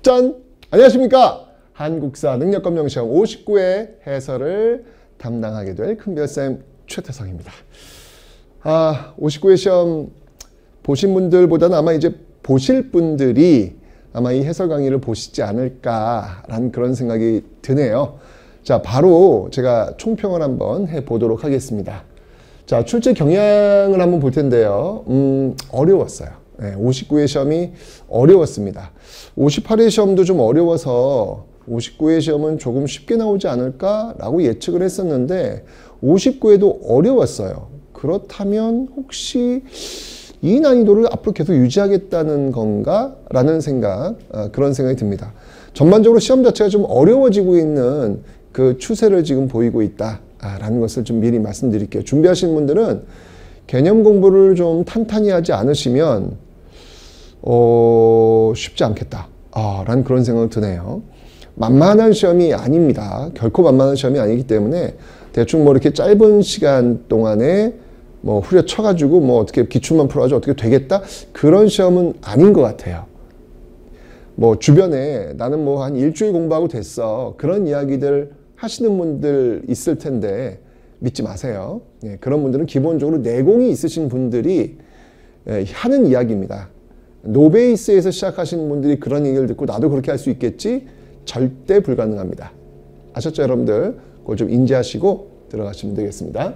짠! 안녕하십니까? 한국사 능력검정시험 59회 해설을 담당하게 될 큰별쌤 최태성입니다. 59회 시험 보신 분들보다는 아마 이제 보실 분들이 아마 이 해설 강의를 보시지 않을까라는 그런 생각이 드네요. 자, 바로 제가 총평을 한번 해보도록 하겠습니다. 자, 출제 경향을 한번 볼 텐데요. 어려웠어요. 네, 59회 시험이 어려웠습니다. 58회 시험도 좀 어려워서 59회 시험은 조금 쉽게 나오지 않을까라고 예측을 했었는데 59회도 어려웠어요. 그렇다면 혹시 이 난이도를 앞으로 계속 유지하겠다는 건가? 라는 생각, 그런 생각이 듭니다. 전반적으로 시험 자체가 좀 어려워지고 있는 그 추세를 지금 보이고 있다라는 것을 좀 미리 말씀드릴게요. 준비하시는 분들은 개념 공부를 좀 탄탄히 하지 않으시면 쉽지 않겠다 라는 그런 생각이 드네요. 만만한 시험이 아닙니다. 결코 만만한 시험이 아니기 때문에 대충 뭐 이렇게 짧은 시간 동안에 뭐 후려쳐가지고 뭐 어떻게 기출만 풀어가지고 어떻게 되겠다? 그런 시험은 아닌 것 같아요. 뭐 주변에 나는 뭐 한 일주일 공부하고 됐어. 그런 이야기들 하시는 분들 있을 텐데 믿지 마세요. 예, 그런 분들은 기본적으로 내공이 있으신 분들이 하는 이야기입니다. 노베이스에서 시작하시는 분들이 그런 얘기를 듣고 나도 그렇게 할 수 있겠지? 절대 불가능합니다. 아셨죠, 여러분들? 그걸 좀 인지하시고 들어가시면 되겠습니다.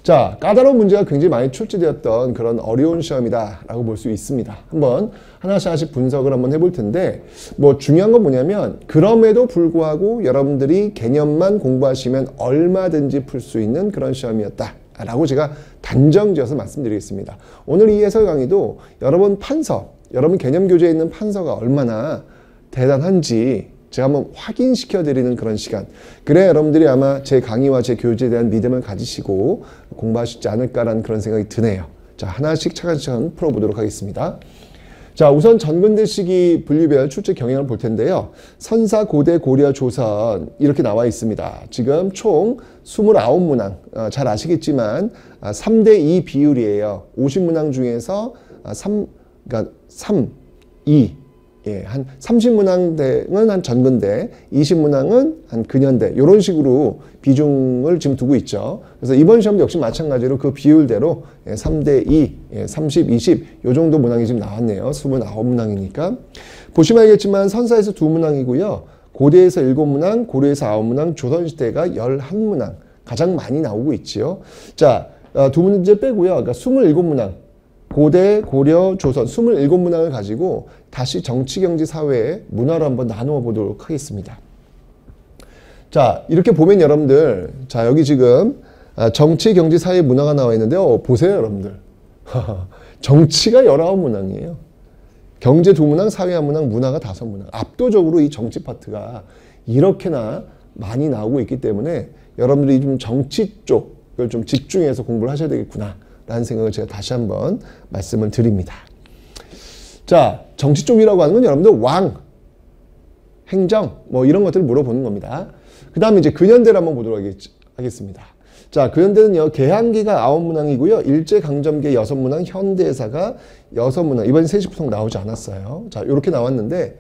자, 까다로운 문제가 굉장히 많이 출제되었던 그런 어려운 시험이다 라고 볼 수 있습니다. 한번 하나씩 분석을 한번 해볼 텐데 뭐 중요한 건 뭐냐면 그럼에도 불구하고 여러분들이 개념만 공부하시면 얼마든지 풀 수 있는 그런 시험이었다 라고 제가 단정지어서 말씀드리겠습니다. 오늘 이 해설 강의도 여러분 판서, 여러분 개념 교재에 있는 판서가 얼마나 대단한지 제가 한번 확인시켜 드리는 그런 시간. 그래야 여러분들이 아마 제 강의와 제 교재에 대한 믿음을 가지시고 공부하시지 않을까라는 그런 생각이 드네요. 자, 하나씩 차근차근 풀어보도록 하겠습니다. 자, 우선 전근대 시기 분류별 출제 경향을 볼 텐데요. 선사, 고대, 고려, 조선 이렇게 나와 있습니다. 지금 총 29문항, 잘 아시겠지만 3대2 비율이에요. 50문항 중에서 3, 2 예, 한 30문항대는 한 전근대, 20문항은 한 근현대 이런 식으로 비중을 지금 두고 있죠. 그래서 이번 시험도 역시 마찬가지로 그 비율대로 3대2, 30, 20 이 정도 문항이 지금 나왔네요. 29문항이니까. 보시면 알겠지만 선사에서 2문항이고요. 고대에서 7문항, 고려에서 9문항, 조선시대가 11문항 가장 많이 나오고 있지요. 자, 두 문제 빼고요. 그러니까 27문항. 고대, 고려, 조선 27문항을 가지고 다시 정치, 경제, 사회, 문화로 한번 나누어 보도록 하겠습니다. 자, 이렇게 보면 여러분들, 자, 여기 지금 정치, 경제, 사회, 문화가 나와 있는데요. 보세요, 여러분들. 정치가 19문항이에요. 경제 2문항, 사회 1문항, 문화가 5문항. 압도적으로 이 정치 파트가 이렇게나 많이 나오고 있기 때문에 여러분들이 좀 정치 쪽을 좀 집중해서 공부를 하셔야 되겠구나. 라는 생각을 제가 다시 한번 말씀을 드립니다. 자, 정치 쪽이라고 하는 건 여러분들 왕, 행정, 뭐 이런 것들을 물어보는 겁니다. 그 다음에 이제 근현대를 한번 보도록 하겠습니다. 자, 근현대는요, 개항기가 9문항이고요. 일제강점기 6문항, 현대사가 6문항. 이번에 세시부통 나오지 않았어요. 자, 이렇게 나왔는데,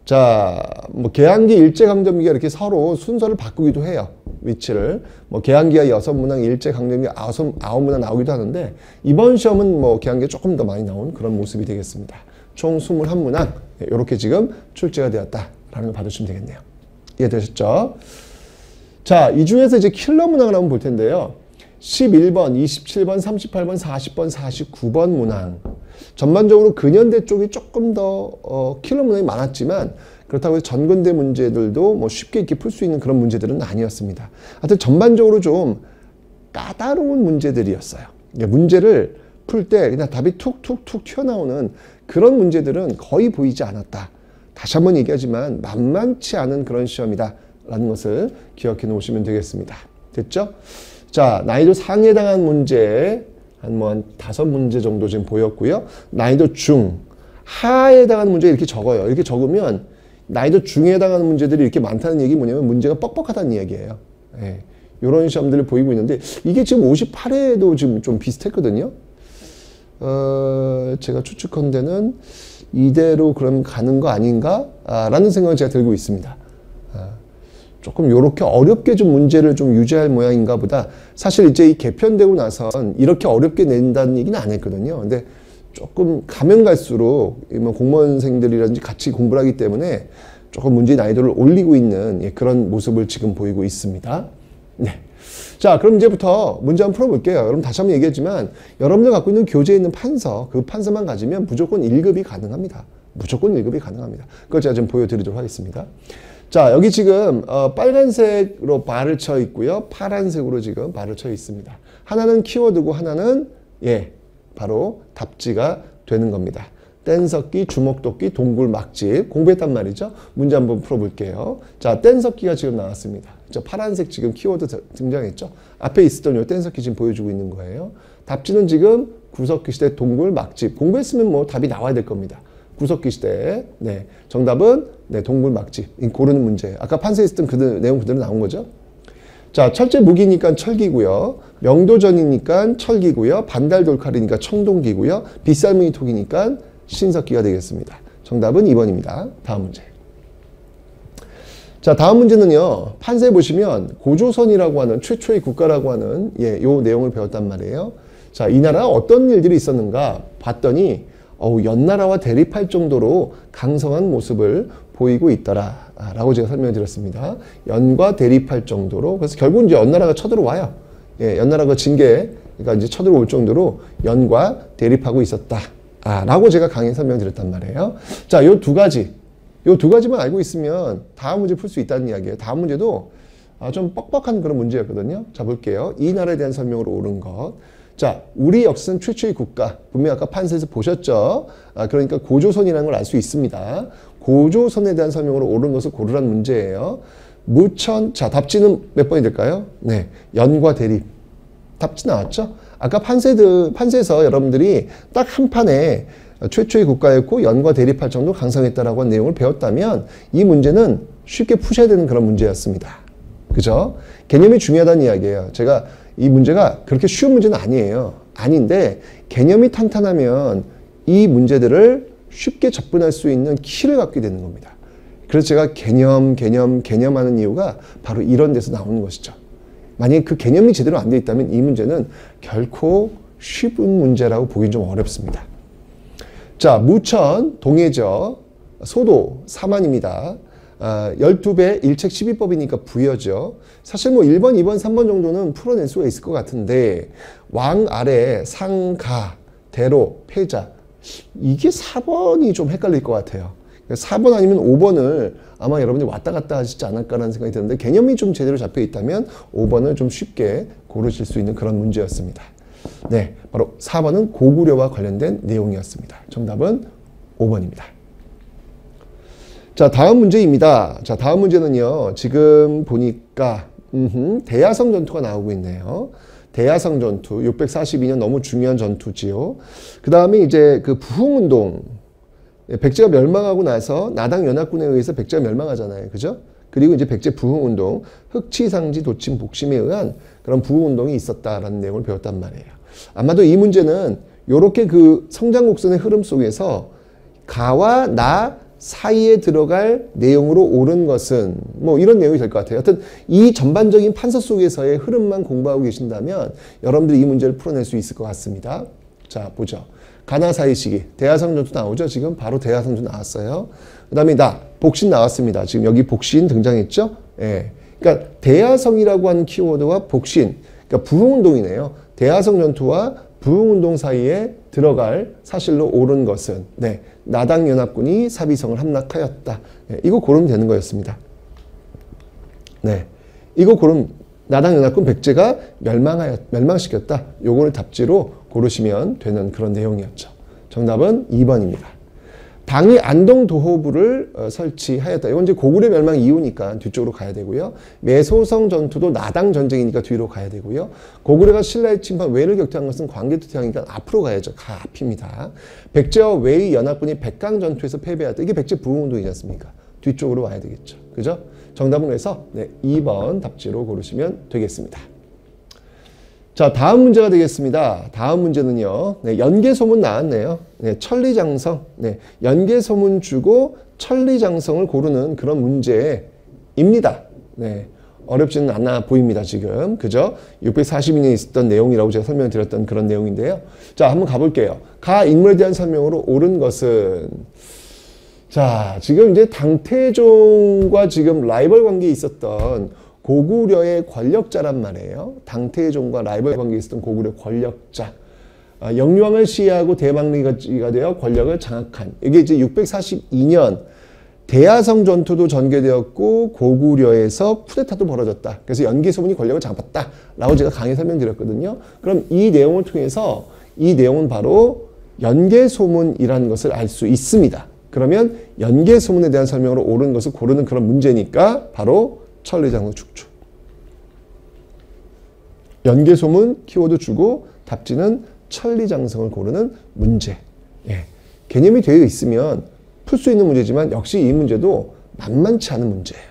자, 뭐 개항기, 일제강점기가 이렇게 서로 순서를 바꾸기도 해요. 위치를. 뭐 개항기가 6문항, 일제강점기 9문항 나오기도 하는데 이번 시험은 뭐 개항기가 조금 더 많이 나온 그런 모습이 되겠습니다. 총 21문항 이렇게 지금 출제가 되었다라는 걸 받으시면 되겠네요. 이해되셨죠? 자, 이 중에서 이제 킬러 문항을 한번 볼 텐데요. 11번, 27번, 38번, 40번, 49번 문항. 전반적으로 근현대 쪽이 조금 더 킬러 문항이 많았지만 그렇다고 해서 전근대 문제들도 뭐 쉽게 이렇게 풀 수 있는 그런 문제들은 아니었습니다. 하여튼 전반적으로 좀 까다로운 문제들이었어요. 그러니까 문제를 풀 때 그냥 답이 툭툭툭 튀어나오는 그런 문제들은 거의 보이지 않았다. 다시 한번 얘기하지만 만만치 않은 그런 시험이다 라는 것을 기억해 놓으시면 되겠습니다. 됐죠? 자, 난이도 상에 해당한 문제 한 5문제 정도 지금 보였고요. 난이도 중, 하에 해당하는 문제 이렇게 적어요. 이렇게 적으면 난이도 중에 해당하는 문제들이 이렇게 많다는 얘기 뭐냐면 문제가 뻑뻑하다는 얘기예요. 예, 이런 시험들을 보이고 있는데 이게 지금 58회에도 지금 좀 비슷했거든요. 제가 추측컨대는 이대로 그럼 가는 거 아닌가? 라는 생각을 제가 들고 있습니다. 조금 요렇게 어렵게 좀 문제를 좀 유지할 모양인가 보다. 사실 이제 이 개편되고 나선 이렇게 어렵게 낸다는 얘기는 안 했거든요. 근데 조금 가면 갈수록 뭐 공무원생들이라든지 같이 공부를 하기 때문에 조금 문제 난이도를 올리고 있는 그런 모습을 지금 보이고 있습니다. 네. 자, 그럼 이제부터 문제 한번 풀어볼게요. 여러분 다시 한번 얘기했지만 여러분들 갖고 있는 교재에 있는 판서, 그 판서만 가지면 무조건 1급이 가능합니다. 무조건 1급이 가능합니다. 그걸 제가 좀 보여드리도록 하겠습니다. 자, 여기 지금 빨간색으로 bar을 쳐 있고요. 파란색으로 지금 bar을 쳐 있습니다. 하나는 키워드고 하나는 바로 답지가 되는 겁니다. 뗀석기, 주먹도끼, 동굴, 막집 공부했단 말이죠. 문제 한번 풀어볼게요. 자, 뗀석기가 지금 나왔습니다. 저 파란색 지금 키워드 등장했죠. 앞에 있었던 요 뗀석기 지금 보여주고 있는 거예요. 답지는 지금 구석기 시대, 동굴, 막집 공부했으면 뭐 답이 나와야 될 겁니다. 구석기 시대. 네, 정답은 동굴, 막집 고르는 문제. 아까 판서에 있었던 그 내용 그대로 나온 거죠. 자, 철제 무기니까 철기고요. 명도전이니까 철기고요. 반달 돌칼이니까 청동기고요. 빗살무늬 톡이니까 신석기가 되겠습니다. 정답은 2번입니다. 다음 문제. 자, 다음 문제는요. 판서에 보시면 고조선이라고 하는 최초의 국가라고 하는 요 내용을 배웠단 말이에요. 자, 이 나라가 어떤 일들이 있었는가 봤더니 연나라와 대립할 정도로 강성한 모습을 보이고 있더라 라고 제가 설명을 드렸습니다. 연과 대립할 정도로. 그래서 결국은 이제 연나라가 쳐들어와요. 연나라가 징계, 그러니까 이제 쳐들어올 정도로 연과 대립하고 있었다 라고 제가 강의 설명드렸단 말이에요. 자, 요 두 가지만 알고 있으면 다음 문제 풀 수 있다는 이야기예요. 다음 문제도 좀 뻑뻑한 그런 문제였거든요. 자, 볼게요. 이 나라에 대한 설명으로 옳은 것. 자, 우리 역사는 최초의 국가. 분명히 아까 판서에서 보셨죠? 그러니까 고조선이라는 걸 알 수 있습니다. 고조선에 대한 설명으로 옳은 것을 고르라는 문제예요. 자, 답지는 몇 번이 될까요? 네, 연과 대립. 답지 나왔죠? 아까 판서에서 여러분들이 딱 한 판에 최초의 국가였고 연과 대립할 정도 강성했다라고 한 내용을 배웠다면 이 문제는 쉽게 푸셔야 되는 그런 문제였습니다. 그죠? 개념이 중요하다는 이야기예요. 제가 이 문제가 그렇게 쉬운 문제는 아니에요. 아닌데 개념이 탄탄하면 이 문제들을 쉽게 접근할 수 있는 키를 갖게 되는 겁니다. 그래서 제가 개념 하는 이유가 바로 이런 데서 나오는 것이죠. 만약에 그 개념이 제대로 안 돼 있다면 이 문제는 결코 쉬운 문제라고 보긴 좀 어렵습니다. 자, 무천, 동해저, 소도, 사만입니다. 12배, 일책 12법이니까 부여죠. 사실 뭐 1번, 2번, 3번 정도는 풀어낼 수가 있을 것 같은데 왕 아래 상, 가, 대로, 패자 이게 4번이 좀 헷갈릴 것 같아요. 4번 아니면 5번을 아마 여러분들이 왔다 갔다 하시지 않을까라는 생각이 드는데 개념이 좀 제대로 잡혀 있다면 5번을 좀 쉽게 고르실 수 있는 그런 문제였습니다. 네, 바로 4번은 고구려와 관련된 내용이었습니다. 정답은 5번입니다. 자, 다음 문제입니다. 자, 다음 문제는요. 지금 보니까 대야성 전투가 나오고 있네요. 대야성 전투, 642년 너무 중요한 전투지요. 그 다음에 이제 그 부흥운동, 백제가 멸망하고 나서 나당 연합군에 의해서 백제가 멸망하잖아요. 그죠? 그리고 이제 백제 부흥운동, 흑치상지 도침 복심에 의한 그런 부흥운동이 있었다라는 내용을 배웠단 말이에요. 아마도 이 문제는 요렇게 그 성장곡선의 흐름 속에서 가와 나 사이에 들어갈 내용으로 옳은 것은 뭐 이런 내용이 될 것 같아요. 하여튼 이 전반적인 판서 속에서의 흐름만 공부하고 계신다면 여러분들이 이 문제를 풀어낼 수 있을 것 같습니다. 자, 보죠. 가나 사이 시기, 대야성 전투 나오죠. 지금 바로 대야성 전투 나왔어요. 그 다음에 복신 나왔습니다. 지금 여기 복신 등장했죠. 예. 그러니까 대야성이라고 하는 키워드와 복신, 그러니까 부흥운동이네요. 대야성 전투와 부흥운동 사이에 들어갈 사실로 옳은 것은 나당 연합군이 사비성을 함락하였다. 이거 고르면 되는 거였습니다. 네, 이거 고르면 나당 연합군 백제가 멸망시켰다. 요거를 답지로 고르시면 되는 그런 내용이었죠. 정답은 2번입니다. 당이 안동도호부를 설치하였다. 이건 이제 고구려 멸망 이후니까 뒤쪽으로 가야 되고요. 매소성 전투도 나당 전쟁이니까 뒤로 가야 되고요. 고구려가 신라의 침판 외를 격퇴한 것은 광개토태양이니까 앞으로 가야죠. 가 앞입니다. 백제와 외의 연합군이 백강 전투에서 패배했다. 이게 백제 부흥운동이지 않습니까? 뒤쪽으로 와야 되겠죠. 그죠? 정답은 그래서 2번 답지로 고르시면 되겠습니다. 자, 다음 문제가 되겠습니다. 다음 문제는요. 네, 연개소문 나왔네요. 네, 천리장성. 네, 연개소문 주고 천리장성을 고르는 그런 문제입니다. 네, 어렵지는 않아 보입니다, 지금. 그죠? 642년에 있었던 내용이라고 제가 설명드렸던 그런 내용인데요. 자, 한번 가볼게요. 가 인물에 대한 설명으로 옳은 것은, 자, 지금 이제 당태종과 지금 라이벌 관계에 있었던 고구려의 권력자란 말이에요. 당태종과 라이벌 관계에 있었던 고구려 권력자. 영유왕을 시해하고 대망리가 되어 권력을 장악한. 이게 이제 642년 대야성 전투도 전개되었고 고구려에서 쿠데타도 벌어졌다. 그래서 연개소문이 권력을 잡았다. 라고 제가 강의 설명드렸거든요. 그럼 이 내용을 통해서 이 내용은 바로 연개소문이라는 것을 알 수 있습니다. 그러면 연개소문에 대한 설명으로 옳은 것을 고르는 그런 문제니까 바로 천리장성 축주. 연개소문 키워드 주고 답지는 천리장성을 고르는 문제. 예. 개념이 되어 있으면 풀 수 있는 문제지만 역시 이 문제도 만만치 않은 문제예요.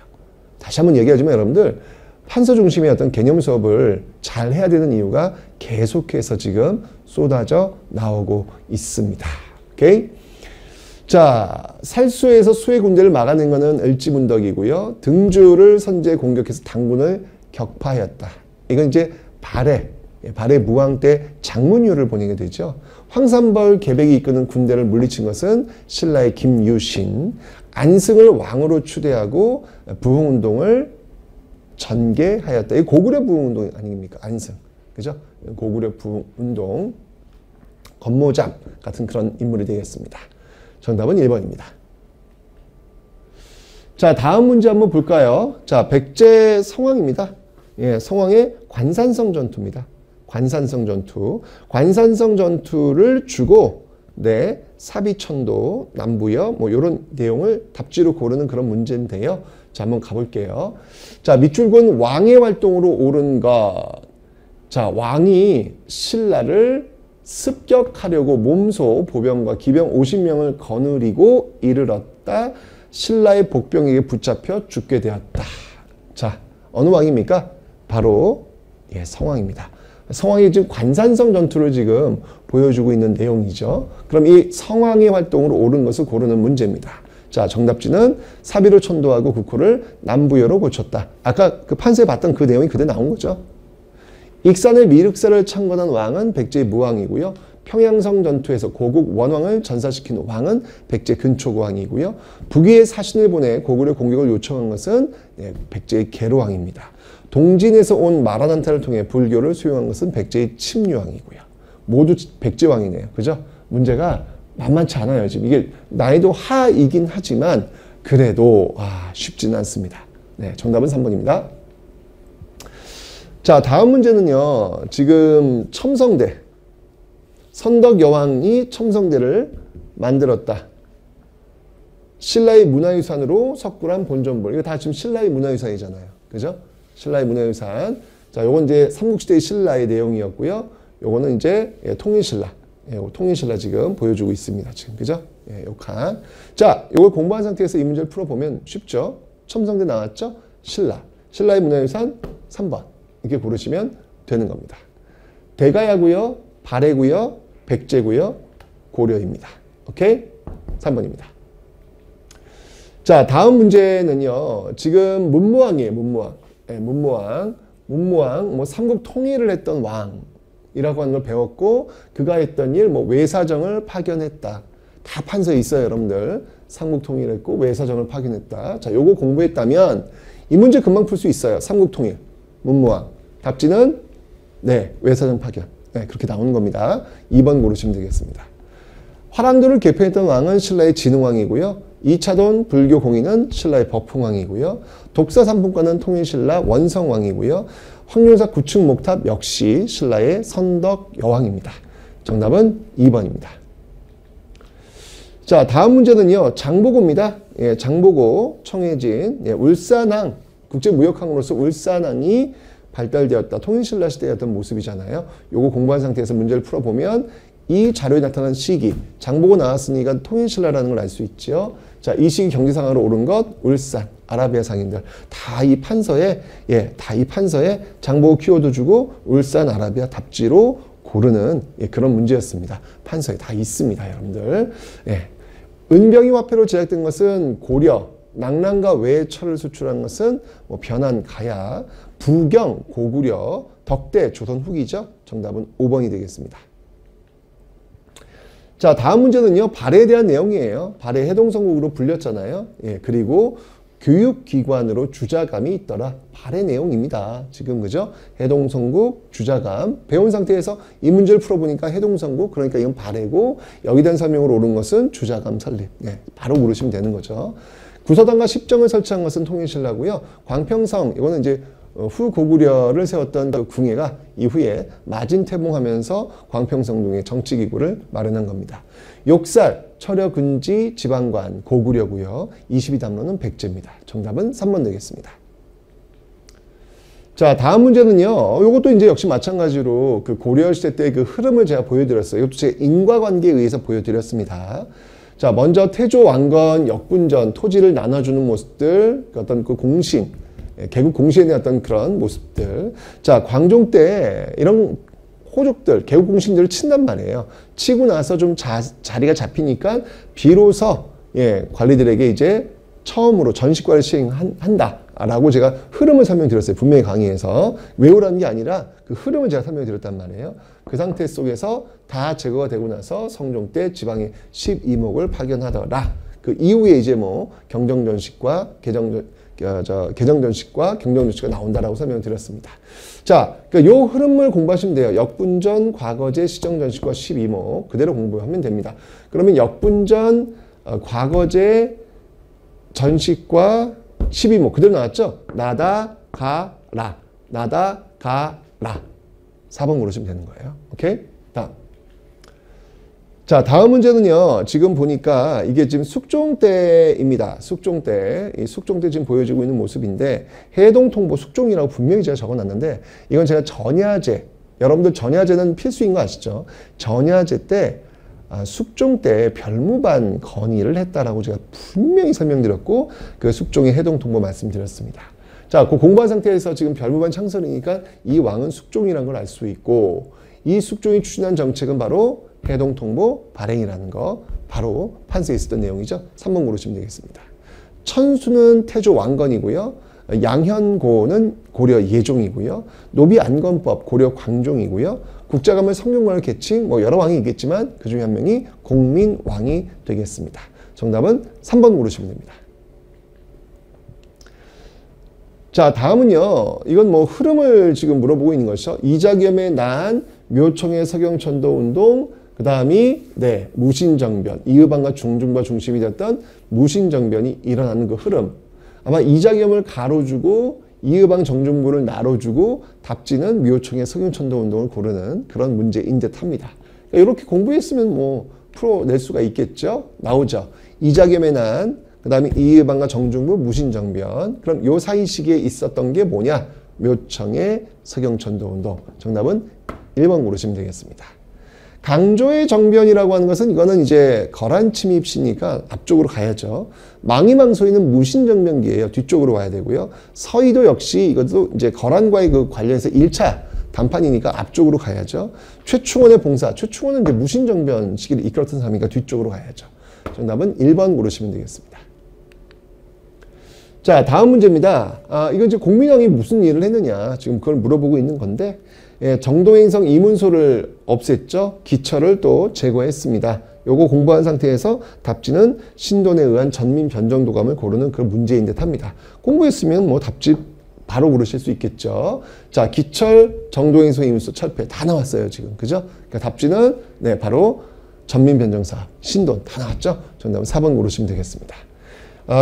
다시 한번 얘기하지만 여러분들 판서 중심의 어떤 개념 수업을 잘 해야 되는 이유가 계속해서 지금 쏟아져 나오고 있습니다. 오케이? 자, 살수에서 수의 군대를 막아낸 것은 을지문덕이고요. 등주를 선제 공격해서 당군을 격파하였다. 이건 이제 발해 무왕 때 장문유를 보내게 되죠. 황산벌 계백이 이끄는 군대를 물리친 것은 신라의 김유신. 안승을 왕으로 추대하고 부흥운동을 전개하였다. 이 고구려 부흥운동 아닙니까? 안승. 그죠? 고구려 부흥운동. 건모잡 같은 그런 인물이 되겠습니다. 정답은 1번입니다. 자, 다음 문제 한번 볼까요? 자, 백제 성왕입니다. 예, 성왕의 관산성 전투입니다. 관산성 전투. 관산성 전투를 주고, 네, 사비천도, 남부여, 뭐, 요런 내용을 답지로 고르는 그런 문제인데요. 자, 한번 가볼게요. 자, 밑줄은 왕의 활동으로 옳은 것. 자, 왕이 신라를 습격하려고 몸소 보병과 기병 50명을 거느리고 이르렀다. 신라의 복병에게 붙잡혀 죽게 되었다. 자, 어느 왕입니까? 바로 예, 성왕입니다. 성왕이 지금 관산성 전투를 지금 보여주고 있는 내용이죠. 그럼 이 성왕의 활동으로 옳은 것을 고르는 문제입니다. 자, 정답지는 사비로 천도하고 국호를 남부여로 고쳤다. 아까 그 판서에 봤던 그 내용이 그대로 나온 거죠. 익산의 미륵사를 창건한 왕은 백제의 무왕이고요. 평양성 전투에서 고국 원왕을 전사시킨 왕은 백제 근초고왕이고요. 북위에 사신을 보내 고구려 공격을 요청한 것은 백제의 계로왕입니다. 동진에서 온 마라난타를 통해 불교를 수용한 것은 백제의 침류왕이고요. 모두 백제왕이네요. 그죠? 문제가 만만치 않아요. 지금 이게 난이도 하이긴 하지만 그래도 쉽지는 않습니다. 네, 정답은 3번입니다. 자, 다음 문제는요. 지금 첨성대, 선덕여왕이 첨성대를 만들었다. 신라의 문화유산으로 석굴암 본전볼. 이거 다 지금 신라의 문화유산이잖아요. 그죠? 신라의 문화유산. 자, 요건 이제 삼국시대의 신라의 내용이었고요. 요거는 이제 통일신라. 통일신라 지금 보여주고 있습니다. 지금. 그죠? 요 칸. 자, 요걸 공부한 상태에서 이 문제를 풀어보면 쉽죠? 첨성대 나왔죠? 신라. 신라의 문화유산 3번. 이렇게 고르시면 되는 겁니다. 대가야고요, 발해고요, 백제고요, 고려입니다. 오케이? 3번입니다. 자, 다음 문제는요. 지금 문무왕이에요. 문무왕. 네, 문무왕, 뭐 삼국 통일을 했던 왕이라고 하는 걸 배웠고 그가 했던 일, 뭐 외사정을 파견했다. 다 판서에 있어요, 여러분들. 삼국 통일했고 외사정을 파견했다. 자, 요거 공부했다면 이 문제 금방 풀 수 있어요. 삼국 통일, 문무왕. 답지는 네, 외사정 파견. 네, 그렇게 나오는 겁니다. 2번 고르시면 되겠습니다. 화랑도를 개편했던 왕은 신라의 진흥왕이고요. 2차돈 불교 공인은 신라의 법흥왕이고요. 독사 삼품과는 통일신라 원성왕이고요. 황룡사 구층 목탑 역시 신라의 선덕여왕입니다. 정답은 2번입니다. 자, 다음 문제는요. 장보고입니다. 예, 장보고, 청해진, 예, 울산왕, 국제무역항으로서 울산왕이 발달되었다. 통일신라 시대였던 모습이잖아요. 요거 공부한 상태에서 문제를 풀어보면 이 자료에 나타난 시기, 장보고 나왔으니까 통일신라라는 걸 알 수 있죠. 자, 이 시기 경제상으로 옳은 것, 울산. 아라비아 상인들 다 이 판서에 다 이 판서에 장보고 키워드 주고 울산 아라비아 답지로 고르는 그런 문제였습니다. 판서에 다 있습니다, 여러분들. 은병이 화폐로 제작된 것은 고려, 낙랑과 외의 철을 수출한 것은 뭐 변한 가야, 부경 고구려, 덕대 조선 후기죠. 정답은 5번이 되겠습니다. 자, 다음 문제는요. 발해에 대한 내용이에요. 발해 해동성국으로 불렸잖아요. 그리고 교육기관으로 주자감이 있더라. 발해 내용입니다. 지금 그죠? 해동성국, 주자감. 배운 상태에서 이 문제를 풀어보니까 해동성국, 그러니까 이건 발해고 여기 대한 설명으로 옳은 것은 주자감 설립. 바로 물으시면 되는 거죠. 구서당과 십정을 설치한 것은 통일신라고요. 광평성, 이거는 이제 후 고구려를 세웠던 그 궁예가 이후에 마진퇴봉하면서 광평성동의 정치기구를 마련한 겁니다. 욕살, 철여근지, 지방관, 고구려고요. 22담로는 백제입니다. 정답은 3번 되겠습니다. 자, 다음 문제는요. 이것도 이제 역시 마찬가지로 그 고려시대 때 그 흐름을 제가 보여드렸어요. 이것도 제 인과관계에 의해서 보여드렸습니다. 자, 먼저 태조 왕건 역분전 토지를 나눠주는 모습들, 어떤 그 공신, 개국 공신에 대한 어떤 그런 모습들. 자, 광종 때 이런 호족들, 개국 공신들을 친단 말이에요. 치고 나서 좀 자리가 잡히니까 비로소 관리들에게 이제 처음으로 전시과를 시행한다라고 제가 흐름을 설명드렸어요. 분명히 강의에서. 외우라는 게 아니라 그 흐름을 제가 설명드렸단 말이에요. 그 상태 속에서 다 제거가 되고 나서 성종 때 지방의 12목을 파견하더라. 그 이후에 이제 뭐 경정전식과 개정전식과 경정전식가 나온다라고 설명을 드렸습니다. 자, 그러니까 요 흐름을 공부하시면 돼요. 역분전, 과거제, 시정전식과 12목 그대로 공부하면 됩니다. 그러면 역분전, 과거제, 전식과 12목 그대로 나왔죠? 나다, 가, 라. 나다, 가, 라. 4번 고르시면 되는 거예요. 오케이? 다음. 자, 다음 문제는요. 지금 보니까 이게 지금 숙종 때입니다. 숙종 때. 이 숙종 때 지금 보여지고 있는 모습인데 해동통보 숙종이라고 분명히 제가 적어놨는데 이건 제가 전야제, 여러분들 전야제는 필수인 거 아시죠? 전야제 때 숙종 때 별무반 건의를 했다라고 제가 분명히 설명드렸고 그 숙종의 해동통보 말씀드렸습니다. 자, 그 공부한 상태에서 지금 별무반 창설이니까 이 왕은 숙종이라는 걸 알 수 있고 이 숙종이 추진한 정책은 바로 해동통보 발행이라는 거 바로 판서에 있었던 내용이죠. 3번 고르시면 되겠습니다. 천수는 태조 왕건이고요. 양현고는 고려 예종이고요. 노비안건법 고려 광종이고요. 국자감을 성균관을 개칭 뭐 여러 왕이 있겠지만 그중에 한 명이 공민왕이 되겠습니다. 정답은 3번 고르시면 됩니다. 자, 다음은요. 이건 뭐 흐름을 지금 물어보고 있는 것이죠. 이자겸의 난, 묘청의 서경천도운동, 그 다음이 무신정변, 이의방과 중중과 중심이 됐던 무신정변이 일어나는 그 흐름. 아마 이자겸을 가로주고 이의방 정중부를 나눠주고 답지는 묘청의 서경천도운동을 고르는 그런 문제인 듯합니다. 그러니까 이렇게 공부했으면 뭐 풀어낼 수가 있겠죠. 나오죠. 이자겸의 난, 그 다음에 이의방과 정중부 무신정변. 그럼 요 사이 시기에 있었던 게 뭐냐? 묘청의 서경천도운동. 정답은 1번 고르시면 되겠습니다. 강조의 정변이라고 하는 것은 이거는 이제 거란 침입 시니까 앞쪽으로 가야죠. 망이망소이는 무신정변기예요. 뒤쪽으로 와야 되고요. 서희도 역시 이것도 이제 거란과의 그 관련해서 1차 단판이니까 앞쪽으로 가야죠. 최충원의 봉사. 최충원은 이제 무신정변 시기를 이끌었던 사람이니까 뒤쪽으로 가야죠. 정답은 1번 고르시면 되겠습니다. 자, 다음 문제입니다. 이건 이제 공민왕이 무슨 일을 했느냐. 지금 그걸 물어보고 있는 건데, 정동행성 이문소를 없앴죠. 기철을 또 제거했습니다. 요거 공부한 상태에서 답지는 신돈에 의한 전민 변정도감을 고르는 그런 문제인 듯 합니다. 공부했으면 뭐 답지 바로 고르실 수 있겠죠. 자, 기철, 정동행성 이문소, 철폐 다 나왔어요, 지금. 그죠? 그러니까 답지는 바로 전민 변정사업, 신돈 다 나왔죠. 정답은 4번 고르시면 되겠습니다.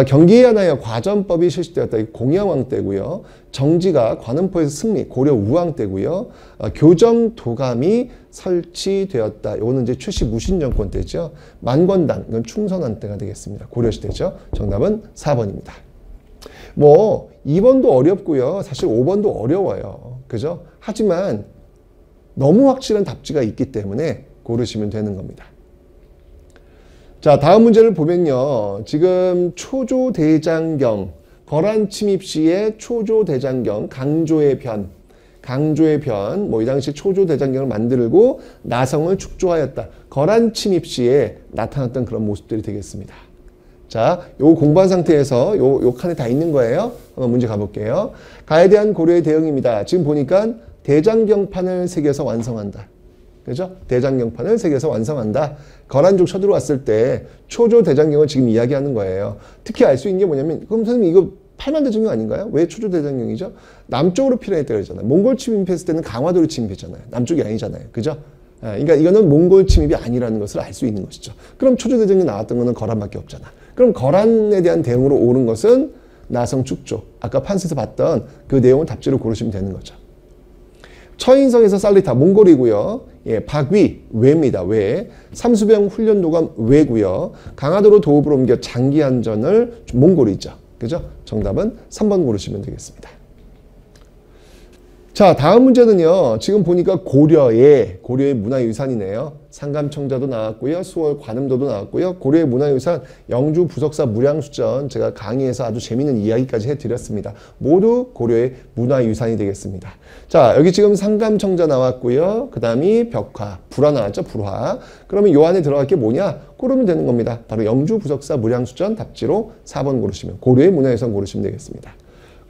경기에 한하여 과전법이 실시되었다. 공양왕 때고요. 정지가 관음포에서 승리, 고려 우왕 때고요. 교정도감이 설치되었다. 이거는 이제 최씨 무신정권 때죠. 만권당, 이건 충선한 때가 되겠습니다. 고려시대죠. 정답은 4번입니다. 뭐 2번도 어렵고요. 사실 5번도 어려워요. 그죠? 하지만 너무 확실한 답지가 있기 때문에 고르시면 되는 겁니다. 자, 다음 문제를 보면요. 지금 초조대장경 거란 침입 시에 초조대장경, 강조의 변, 뭐 이 당시 초조대장경을 만들고 나성을 축조하였다. 거란 침입 시에 나타났던 그런 모습들이 되겠습니다. 자, 요 공부한 상태에서 요 칸에 다 있는 거예요. 한번 문제 가볼게요. 가에 대한 고려의 대응입니다. 지금 보니까 대장경판을 새겨서 완성한다. 그죠? 대장경판을 새겨서 완성한다. 거란족 쳐들어왔을 때 초조 대장경을 지금 이야기하는 거예요. 특히 알 수 있는 게 뭐냐면, 그럼 선생님 이거 팔만대장경 아닌가요? 왜 초조 대장경이죠? 남쪽으로 필요했다 그러잖아요. 몽골 침입했을 때는 강화도로 침입했잖아요. 남쪽이 아니잖아요. 그죠? 그러니까 이거는 몽골 침입이 아니라는 것을 알 수 있는 것이죠. 그럼 초조 대장경 나왔던 거는 거란밖에 없잖아. 그럼 거란에 대한 대응으로 옳은 것은 나성 축조. 아까 판서에서 봤던 그 내용을 답지로 고르시면 되는 거죠. 처인성에서 살리타, 몽골이고요. 예, 박위, 외입니다. 외. 삼수병 훈련도감 외고요. 강화도로 도읍으로 옮겨 장기안전을 몽골이죠. 그죠? 정답은 3번 고르시면 되겠습니다. 자, 다음 문제는요. 지금 보니까 고려의 문화유산이네요. 상감청자도 나왔고요. 수월 관음도도 나왔고요. 고려의 문화유산, 영주 부석사 무량수전 제가 강의에서 아주 재미있는 이야기까지 해드렸습니다. 모두 고려의 문화유산이 되겠습니다. 자, 여기 지금 상감청자 나왔고요. 그 다음이 벽화, 불화 나왔죠. 불화. 그러면 요 안에 들어갈 게 뭐냐? 고르면 되는 겁니다. 바로 영주 부석사 무량수전 답지로 4번 고르시면, 고려의 문화유산 고르시면 되겠습니다.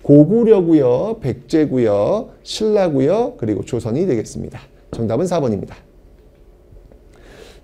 고구려고요, 백제고요, 신라고요, 그리고 조선이 되겠습니다. 정답은 4번입니다.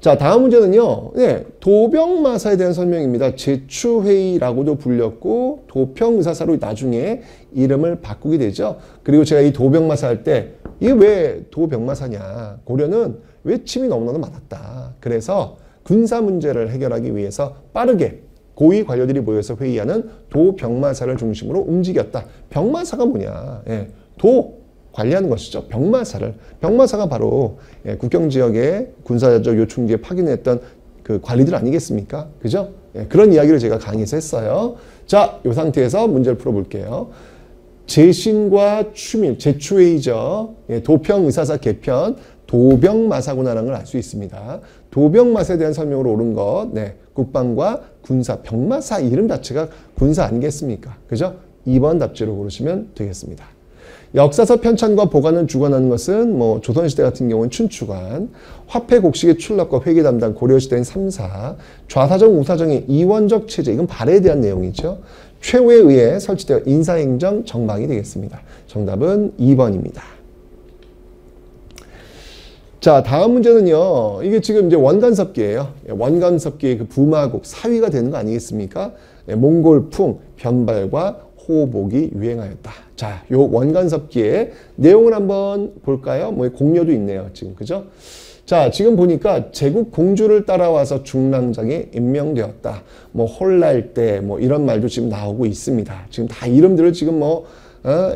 자, 다음 문제는요. 네, 도병마사에 대한 설명입니다. 제추회의라고도 불렸고 도평의사사로 나중에 이름을 바꾸게 되죠. 그리고 제가 이 도병마사 할 때 이게 왜 도병마사냐. 고려는 왜 침이 너무나도 많았다. 그래서 군사 문제를 해결하기 위해서 빠르게 고위 관료들이 모여서 회의하는 도병마사를 중심으로 움직였다. 병마사가 뭐냐. 예, 도 관리하는 것이죠. 병마사를. 병마사가 바로 예, 국경지역의 군사적 요충지에 파견했던 그 관리들 아니겠습니까? 그죠? 예, 그런 이야기를 제가 강의에서 했어요. 자, 이 상태에서 문제를 풀어볼게요. 제신과 추밀, 제추회의죠. 예, 도평의사사 개편, 도병마사구나라는 걸 알 수 있습니다. 도병마사에 대한 설명으로 옳은 것, 네, 국방과 군사, 병마사 이름 자체가 군사 아니겠습니까? 그죠? 2번 답지로 고르시면 되겠습니다. 역사서 편찬과 보관을 주관하는 것은 뭐 조선시대 같은 경우는 춘추관, 화폐 곡식의 출납과 회계 담당 고려시대인 3사, 좌사정 우사정의 이원적 체제, 이건 발해에 대한 내용이죠. 최후에 의해 설치되어 인사행정 정방이 되겠습니다. 정답은 2번입니다. 자, 다음 문제는요. 이게 지금 이제 원간섭기예요. 원간섭기의 그 부마국 사위가 되는 거 아니겠습니까? 몽골풍, 변발과 호복이 유행하였다. 자, 요 원간섭기의 내용을 한번 볼까요? 뭐 공료도 있네요. 지금 그죠? 자, 지금 보니까 제국 공주를 따라와서 중랑장에 임명되었다. 뭐 홀랄 때 뭐 이런 말도 지금 나오고 있습니다. 지금 다 이름들을 지금 뭐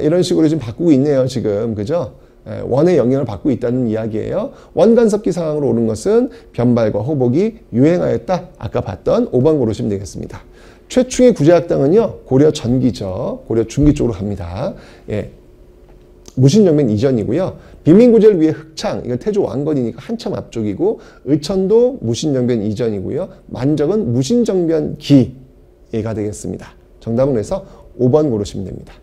이런 식으로 지금 바꾸고 있네요. 지금 그죠? 원의 영향을 받고 있다는 이야기예요. 원간섭기 상황으로 오른 것은 변발과 호복이 유행하였다. 아까 봤던 5번 고르시면 되겠습니다. 최충의 구제학당은요. 고려 전기죠. 고려 중기 쪽으로 갑니다. 예. 무신정변 이전이고요. 빈민구제를 위해 흑창, 이건 태조 왕건이니까 한참 앞쪽이고 의천도 무신정변 이전이고요. 만적은 무신정변 기가 되겠습니다. 정답은 그래서 5번 고르시면 됩니다.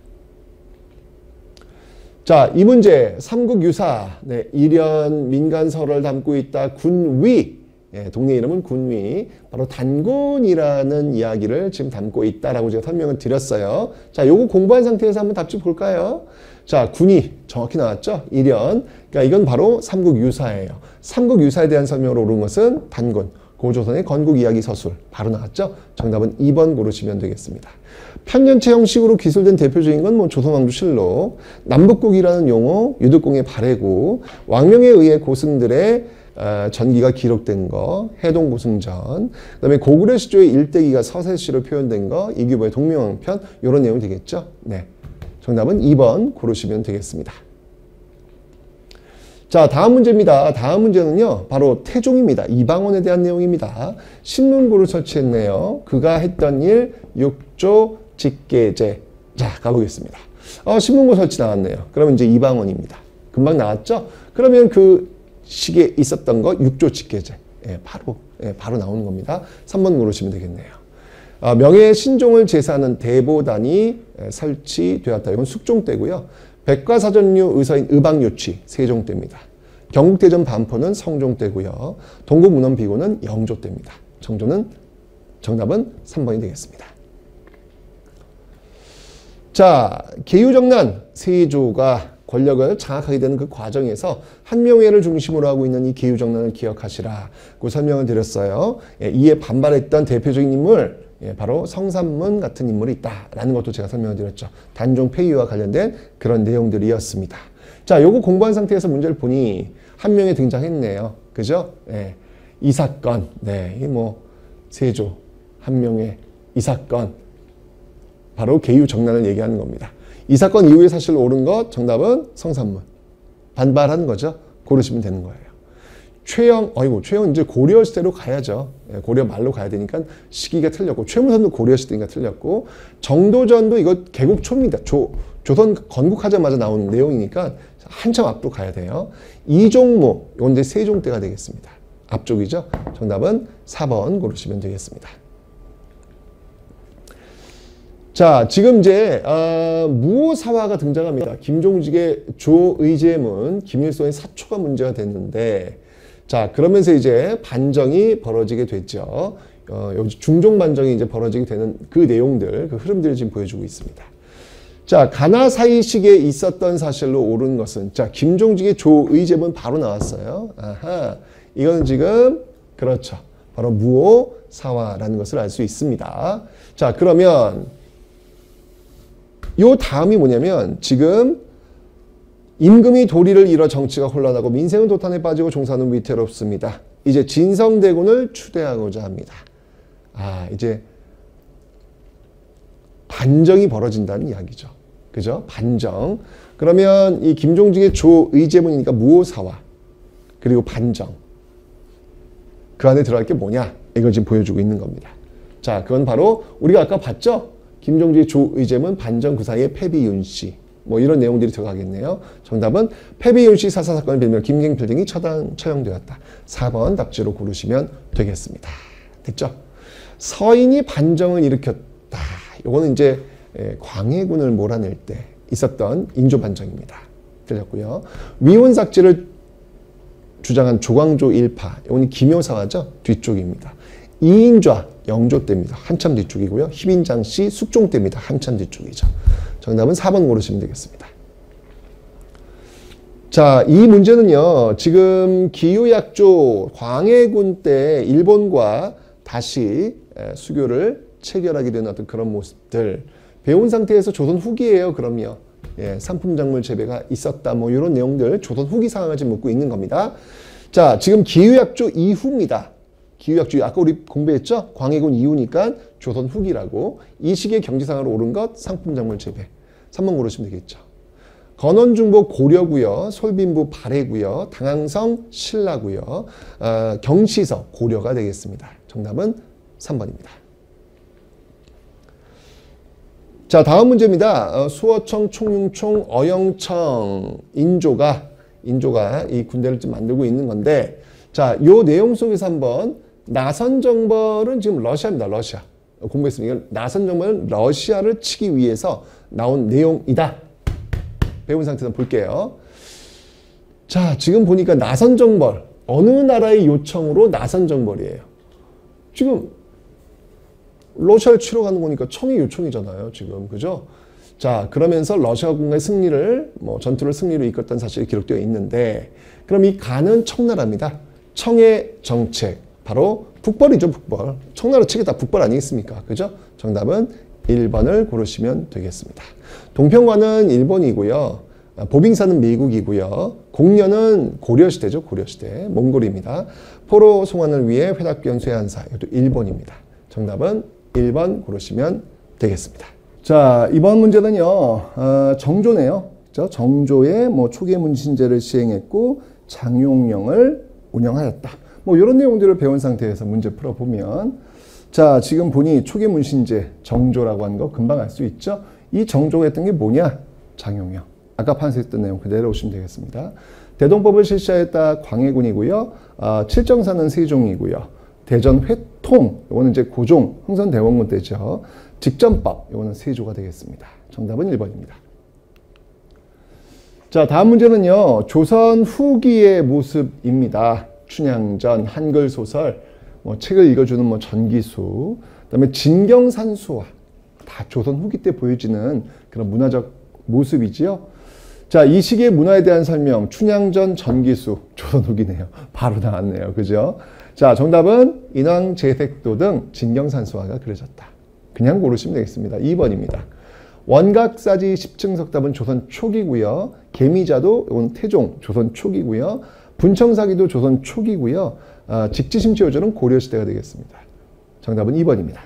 자, 이 문제 삼국유사, 네, 일연 민간설을 담고 있다. 군위, 예, 동네 이름은 군위, 바로 단군이라는 이야기를 지금 담고 있다라고 제가 설명을 드렸어요. 자, 요거 공부한 상태에서 한번 답지 볼까요? 자, 군위 정확히 나왔죠? 일연, 그러니까 이건 바로 삼국유사예요. 삼국유사에 대한 설명으로 옳은 것은 단군, 고조선의 건국이야기 서술 바로 나왔죠? 정답은 2번 고르시면 되겠습니다. 편년체 형식으로 기술된 대표적인 건 뭐 조선왕조실록, 남북국이라는 용어, 유득공의 발해고, 왕명에 의해 고승들의 전기가 기록된 거, 해동고승전, 그 다음에 고구려 시조의 일대기가 서세시로 표현된 거, 이규보의 동명왕편, 이런 내용이 되겠죠? 네. 정답은 2번 고르시면 되겠습니다. 자, 다음 문제입니다. 다음 문제는요, 바로 태종입니다. 이방원에 대한 내용입니다. 신문고를 설치했네요. 그가 했던 일, 육조 직계제. 자, 가보겠습니다. 신문고 설치 나왔네요. 그러면 이제 이방원입니다. 금방 나왔죠? 그러면 그 시기에 있었던 거, 육조 직계제. 예, 바로 나오는 겁니다. 3번 고르시면 되겠네요. 명예 신종을 제사하는 대보단이 설치되었다. 이건 숙종 때고요. 백과사전류 의서인 의방요취 세종 때입니다. 경국대전 반포는 성종 때고요. 동국문헌 비고는 영조 때입니다. 정답은 3번이 되겠습니다. 자, 계유정난 세조가 권력을 장악하게 되는 그 과정에서 한명회를 중심으로 하고 있는 이 계유정난을 기억하시라고 설명을 드렸어요. 이에 반발했던 대표적인 인물, 바로 성삼문 같은 인물이 있다라는 것도 제가 설명을 드렸죠. 단종 폐위와 관련된 그런 내용들이었습니다. 자, 요거 공부한 상태에서 문제를 보니 한명회 등장했네요. 그죠? 이 사건, 이게 뭐 세조, 한명회, 이 사건, 바로 계유정난을 얘기하는 겁니다. 이 사건 이후에 사실 옳은 것, 정답은 성삼문. 반발한 거죠. 고르시면 되는 거예요. 최영 이제 고려 시대로 가야죠. 고려 말로 가야 되니까 시기가 틀렸고, 최무선도 고려 시대니까 틀렸고, 정도전도 이거 개국 초입니다. 조선 건국하자마자 나온 내용이니까 한참 앞으로 가야 돼요. 이종무, 이건 이제 세종 때가 되겠습니다. 앞쪽이죠. 정답은 4번 고르시면 되겠습니다. 자, 지금 이제 무오사화가 등장합니다. 김종직의 조의제문, 김일성의 사초가 문제가 됐는데, 자, 그러면서 이제 반정이 벌어지게 됐죠. 여기 중종 반정이 이제 벌어지게 되는 그 내용들, 그 흐름들을 지금 보여주고 있습니다. 자, 가나사이식에 있었던 사실로 옳은 것은, 자, 김종직의 조의제문 바로 나왔어요. 아하, 이거는 지금 그렇죠. 바로 무오사화라는 것을 알 수 있습니다. 자, 그러면 요 다음이 뭐냐면 지금 임금이 도리를 잃어 정치가 혼란하고 민생은 도탄에 빠지고 종사는 위태롭습니다. 이제 진성대군을 추대하고자 합니다. 이제 반정이 벌어진다는 이야기죠. 그죠? 반정. 그러면 이 김종직의 조의제문이니까 무오사화 그리고 반정. 그 안에 들어갈 게 뭐냐? 이걸 지금 보여주고 있는 겁니다. 자, 그건 바로 우리가 아까 봤죠? 김종직의 조의제문, 반정 그 사이에 패비윤씨. 뭐 이런 내용들이 들어가겠네요. 정답은 패비윤씨 사사사건을 빌며 김경필 등이 처형되었다. 4번 답지로 고르시면 되겠습니다. 됐죠? 서인이 반정을 일으켰다. 이거는 이제 광해군을 몰아낼 때 있었던 인조반정입니다. 들렸고요. 위원삭제를 주장한 조광조 일파. 이건 김효사화죠. 뒤쪽입니다. 이인좌 영조 때입니다. 한참 뒤쪽이고요. 희빈장씨 숙종 때입니다. 한참 뒤쪽이죠. 정답은 4번 고르시면 되겠습니다. 자, 이 문제는요. 지금 기유약조 광해군 때 일본과 다시 수교를 체결하게 된 어떤 그런 모습들 배운 상태에서 조선 후기예요. 그럼요. 산품작물 재배가 있었다. 뭐 이런 내용들 조선 후기 상황을 지금 묻고 있는 겁니다. 자, 지금 기유약조 이후입니다. 기유약조 아까 우리 공부했죠? 광해군 이후니까 조선 후기라고. 이 시기에 경제상으로 옳은 것 상품작물 재배. 3번 고르시면 되겠죠. 건원중보 고려고요. 솔빈부 발해고요. 당항성 신라고요. 경시서 고려가 되겠습니다. 정답은 3번입니다. 자, 다음 문제입니다. 수어청, 총융총, 어영청, 인조가 이 군대를 좀 만들고 있는 건데, 자, 요 내용 속에서 한번 나선정벌은 지금 러시아입니다. 러시아. 공부했습니다. 나선정벌은 러시아를 치기 위해서 나온 내용이다. 배운 상태에서 볼게요. 자, 지금 보니까 나선정벌. 어느 나라의 요청으로 나선정벌이에요. 지금 러시아를 치러 가는 거니까 청의 요청이잖아요. 지금. 그죠? 자, 그러면서 러시아군의 승리를, 전투를 승리로 이끌었던 사실이 기록되어 있는데, 그럼 이 간은 청나라입니다. 청의 정책. 바로 북벌이죠, 북벌. 청나라 측이 다 북벌 아니겠습니까? 그죠? 정답은 1번을 고르시면 되겠습니다. 동평관은 일본이고요. 보빙사는 미국이고요. 공려는 고려시대죠, 고려시대. 몽골입니다. 포로 송환을 위해 회답견 쇠한사. 이것도 일본입니다. 정답은 1번 고르시면 되겠습니다. 자, 이번 문제는요, 정조네요. 그죠? 정조의 초계 문신제를 시행했고, 장용령을 운영하였다. 이런 내용들을 배운 상태에서 문제 풀어보면, 자, 지금 보니 초계 문신제, 정조라고 하는 거 금방 알 수 있죠? 이 정조가 했던 게 뭐냐? 장용령. 아까 판서했던 내용 그대로 오시면 되겠습니다. 대동법을 실시하였다 광해군이고요. 칠정사는 세종이고요. 대전 회토 통, 요거는 이제 고종, 흥선대원군 때죠. 직전법, 요거는 세조가 되겠습니다. 정답은 1번입니다. 자, 다음 문제는요. 조선 후기의 모습입니다. 춘향전, 한글 소설, 뭐 책을 읽어주는 뭐 전기수, 그다음에 진경산수화, 다 조선 후기 때 보여지는 그런 문화적 모습이지요. 자, 이 시기의 문화에 대한 설명, 춘향전, 전기수, 조선 후기네요. 바로 나왔네요. 그죠? 자, 정답은 인왕제색도 등 진경산수화가 그려졌다. 그냥 고르시면 되겠습니다. 2번입니다. 원각사지 10층 석답은 조선 초기고요. 개미자도 이건 태종, 조선 초기고요. 분청사기도 조선 초기고요. 직지심지호조는 고려시대가 되겠습니다. 정답은 2번입니다.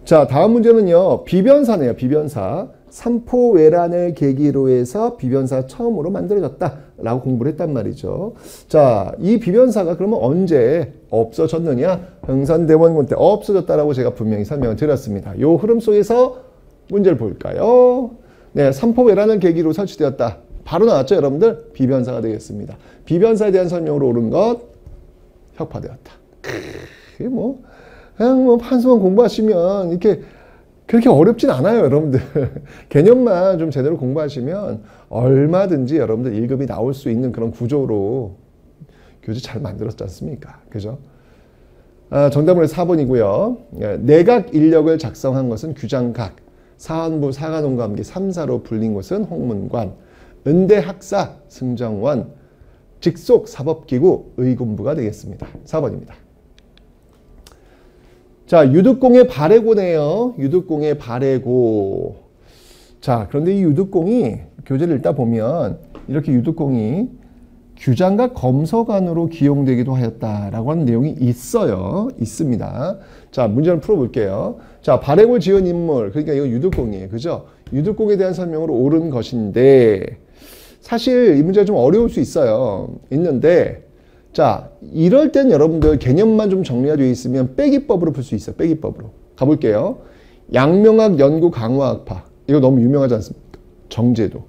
자, 다음 문제는요. 비변사네요. 비변사. 삼포외란을 계기로 해서 비변사 처음으로 만들어졌다라고 공부를 했단 말이죠. 자, 이 비변사가 그러면 언제 없어졌느냐? 흥선대원군 때 없어졌다라고 제가 분명히 설명을 드렸습니다. 요 흐름 속에서 문제를 볼까요? 네, 삼포외란을 계기로 설치되었다. 바로 나왔죠, 여러분들? 비변사가 되겠습니다. 비변사에 대한 설명으로 옳은 것, 혁파되었다. 그게 뭐 그냥 뭐 한수만 공부하시면 이렇게 그렇게 어렵진 않아요, 여러분들. 개념만 좀 제대로 공부하시면 얼마든지 여러분들 1급이 나올 수 있는 그런 구조로 교재 잘 만들었지 않습니까? 그죠? 정답은 4번이고요. 내각 인력을 작성한 것은 규장각, 사헌부, 사관원과 함께 3사로 불린 곳은 홍문관, 은대학사, 승정원, 직속 사법기구, 의군부가 되겠습니다. 4번입니다. 자, 유득공의 발해고네요. 유득공의 발해고. 자, 그런데 이 유득공이 교재를 읽다 보면 이렇게 유득공이 규장과 검서관으로 기용되기도 하였다라고 하는 내용이 있어요. 있습니다. 자, 문제를 풀어볼게요. 자, 발해고 지은 인물, 그러니까 이거 유득공이에요. 그죠? 유득공에 대한 설명으로 옳은 것인데 사실 이 문제가 좀 어려울 수 있어요. 있는데 자, 이럴 땐 여러분들 개념만 좀 정리가 되어 있으면 빼기법으로 풀 수 있어요. 빼기법으로. 가볼게요. 양명학 연구 강화학파. 이거 너무 유명하지 않습니까? 정제도.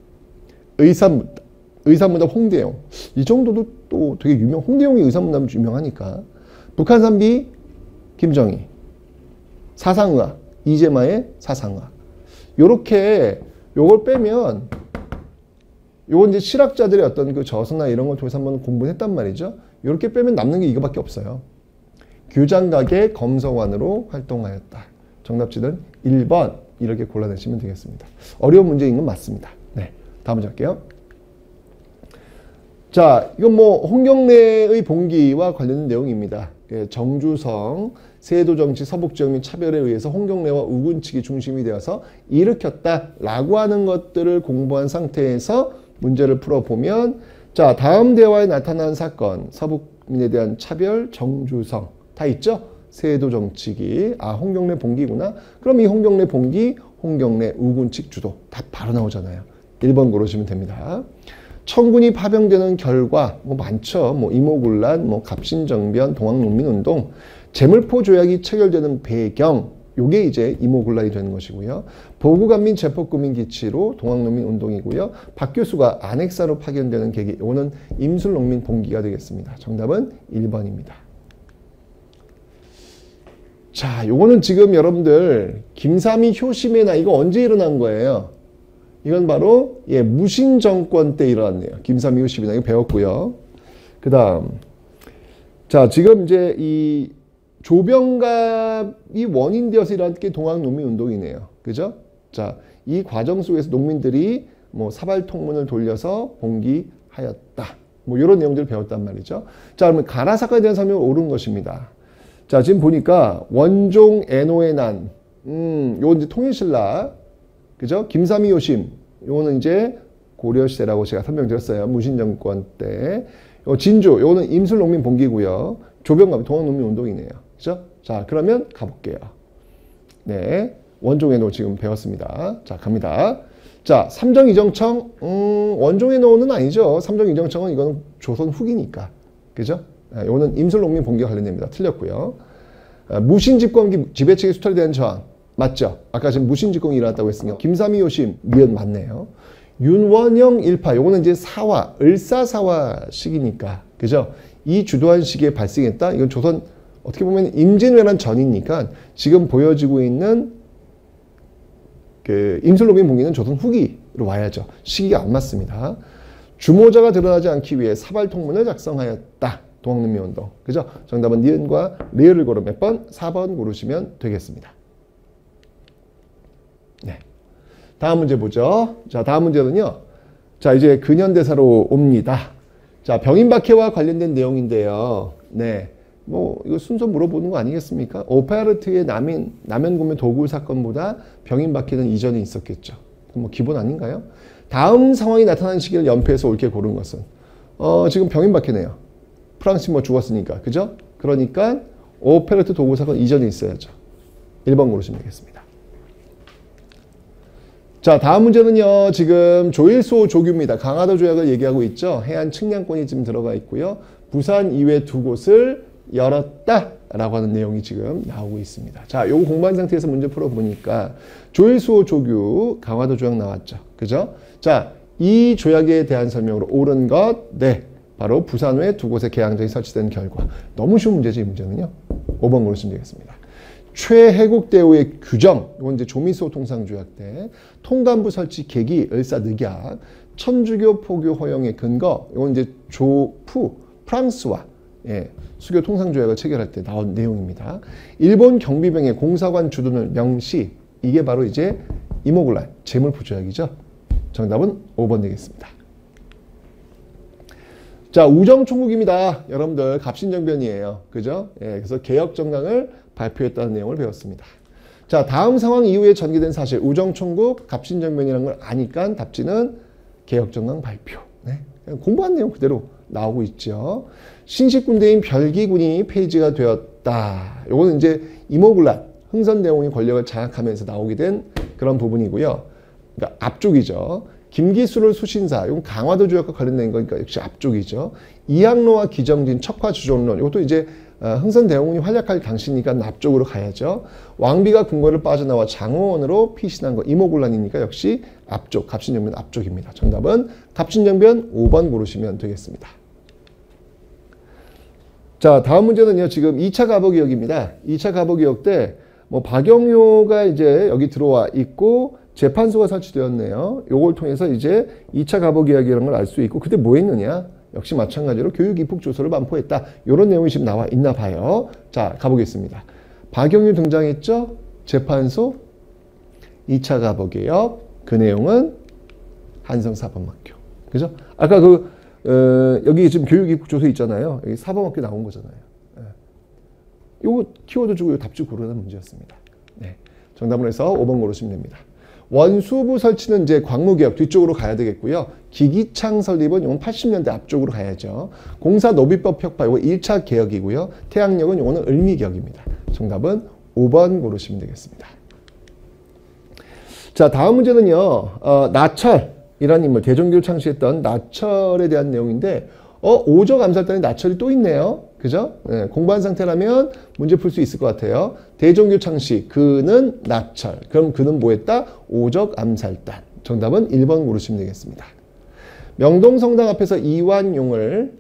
의사문답 홍대용. 이 정도도 또 되게 홍대용이 의사문답 유명하니까. 북한산비 김정희. 사상의학. 이재마의 사상의학. 요렇게 요걸 빼면 요건 이제 실학자들의 어떤 그 저서나 이런 걸 통해서 한번 공부했단 말이죠. 이렇게 빼면 남는 게 이거밖에 없어요. 규장각의 검서관으로 활동하였다. 정답지는 1번 이렇게 골라내시면 되겠습니다. 어려운 문제인 건 맞습니다. 네, 다음 문제 할게요. 자, 이건 뭐 홍경래의 봉기와 관련된 내용입니다. 정주성, 세도정치, 서북지역 및 차별에 의해서 홍경래와 우군 측이 중심이 되어서 일으켰다라고 하는 것들을 공부한 상태에서 문제를 풀어보면 자, 다음 대화에 나타난 사건, 서북민에 대한 차별, 정주성 다 있죠? 세도정치기, 홍경래 봉기구나. 그럼 이 홍경래 봉기, 홍경래 우군 측 주도 다 바로 나오잖아요. 1번 고르시면 됩니다. 청군이 파병되는 결과 뭐 많죠. 뭐 이모군란, 뭐 갑신정변, 동학농민운동, 제물포 조약이 체결되는 배경, 요게 이제 이모군란이 되는 것이고요. 보구간민 제폭구민 기치로 동학농민 운동이고요. 박 교수가 안핵사로 파견되는 계기, 요거는 임술농민 봉기가 되겠습니다. 정답은 1번입니다. 자, 요거는 지금 여러분들 김삼이 효심의 나 이거 언제 일어난 거예요? 이건 바로 무신 정권 때 일어났네요. 김삼이 효심의 나 이거 배웠고요. 그다음 자, 지금 이제 이 조병갑이 원인되어서 일어난 게 동학농민운동이네요. 그죠? 자, 이 과정 속에서 농민들이 뭐 사발통문을 돌려서 봉기하였다. 뭐 이런 내용들을 배웠단 말이죠. 자, 그러면 가라 사건에 대한 설명을 옳은 것입니다. 자, 지금 보니까 원종 애노의 난, 요건 이제 통일신라, 그죠? 김삼이 요심, 요거는 이제 고려시대라고 제가 설명드렸어요. 무신정권 때. 진주, 요거는 임술농민 봉기고요. 조병갑, 동학농민운동이네요. 그죠? 자, 그러면 가볼게요. 네. 원종애노 지금 배웠습니다. 자, 갑니다. 자, 삼정이정청, 원종애노는 아니죠. 삼정이정청은 이거는 조선 후기니까. 그죠? 이거는 임술농민 봉기와 관련됩니다. 틀렸고요. 무신집권 지배체계 수탈에 대한 저항. 맞죠? 아까 지금 무신집권이 일어났다고 했으니까. 김삼이 요심, 미연 맞네요. 윤원영 일파, 요거는 이제 사화, 을사사화 시기니까. 그죠? 이 주도한 시기에 발생했다. 이건 조선 어떻게 보면 임진왜란 전이니까 지금 보여지고 있는 그 임술로빈 봉기는 조선 후기로 와야죠. 시기가 안 맞습니다. 주모자가 드러나지 않기 위해 사발통문을 작성하였다. 동학농민운동. 그죠? 정답은 니은과 리을을 고르 몇 번? 4번 고르시면 되겠습니다. 네. 다음 문제 보죠. 자, 다음 문제는요. 자, 이제 근현대사로 옵니다. 자, 병인박해와 관련된 내용인데요. 네. 뭐, 이거 순서 물어보는 거 아니겠습니까? 오페르트의 남연구매 도굴 사건보다 병인박해는 이전에 있었겠죠. 뭐, 기본 아닌가요? 다음 상황이 나타나는 시기를 연표해서 옳게 고른 것은? 지금 병인박해네요. 프랑스 뭐 죽었으니까. 그죠? 그러니까, 오페르트 도굴 사건 이전에 있어야죠. 1번 고르시면 되겠습니다. 자, 다음 문제는요. 지금 조일소 조규입니다. 강화도 조약을 얘기하고 있죠. 해안 측량권이 지금 들어가 있고요. 부산 이외 두 곳을 열었다라고 하는 내용이 지금 나오고 있습니다. 자, 요거 공부한 상태에서 문제 풀어보니까 조일소 조규 강화도 조약 나왔죠. 그죠? 자, 이 조약에 대한 설명으로 옳은 것, 네. 바로 부산 외 두 곳에 개항장이 설치된 결과. 너무 쉬운 문제죠, 이 문제는요. 5번 고르시면 되겠습니다. 최해국 대우의 규정, 이건 이제 조미소 통상조약 때 통간부 설치 계기, 을사늑약, 천주교 포교 허용의 근거, 이건 이제 조프, 프랑스와 수교 통상조약을 체결할 때 나온 내용입니다. 일본 경비병의 공사관 주둔을 명시, 이게 바로 이제 이모굴란, 재물포조약이죠. 정답은 5번 되겠습니다. 자, 우정총국입니다. 여러분들 갑신정변이에요. 그죠? 그래서 개혁정강을 발표했다는 내용을 배웠습니다. 자, 다음 상황 이후에 전개된 사실, 우정총국, 갑신정변이라는 걸 아니까 답지는 개혁정강 발표. 네. 공부한 내용 그대로 나오고 있죠. 신식군대인 별기군이 폐지가 되었다. 요거는 이제 이모굴란, 흥선대원이 권력을 장악하면서 나오게 된 그런 부분이고요. 그러니까 앞쪽이죠. 김기수를 수신사, 이건 강화도 조약과 관련된 거니까 역시 앞쪽이죠. 이항로와 기정진, 척화주존론, 이것도 이제 흥선대원군이 활약할 당시니까 앞쪽으로 가야죠. 왕비가 궁궐을 빠져나와 장호원으로 피신한 거, 이모굴란이니까 역시 앞쪽, 갑신정변 앞쪽입니다. 정답은 갑신정변 5번 고르시면 되겠습니다. 자, 다음 문제는요. 지금 2차 가보기역입니다. 2차 가보기역 때 뭐 박영효가 이제 여기 들어와 있고 재판소가 설치되었네요. 요걸 통해서 이제 2차 가보기역이라는 걸 알 수 있고, 그때 뭐 했느냐? 역시 마찬가지로 교육 입국 조서를 반포했다. 이런 내용이 지금 나와 있나 봐요. 자, 가보겠습니다. 박영효 등장했죠? 재판소, 2차 가보기역, 그 내용은 한성사범학교. 그죠? 아까 여기 지금 교육 입국 조서 있잖아요. 여기 사범학교 나온 거잖아요. 요거 키워드 주고 답지 고르는 문제였습니다. 네. 정답을 해서 5번 고르시면 됩니다. 원수부 설치는 이제 광무개혁 뒤쪽으로 가야 되겠고요. 기기창 설립은 이건 80년대 앞쪽으로 가야죠. 공사 노비법 혁파 이거 1차 개혁이고요. 태양역은 이거는 을미개혁입니다. 정답은 5번 고르시면 되겠습니다. 자, 다음 문제는요. 나철이라는 인물, 대종교를 창시했던 나철에 대한 내용인데 오적 암살단의 나철이 또 있네요. 그죠? 네, 공부한 상태라면 문제 풀 수 있을 것 같아요. 대종교 창시, 그는 나철. 그럼 그는 뭐 했다? 오적 암살단. 정답은 1번 고르시면 되겠습니다. 명동성당 앞에서 이완용을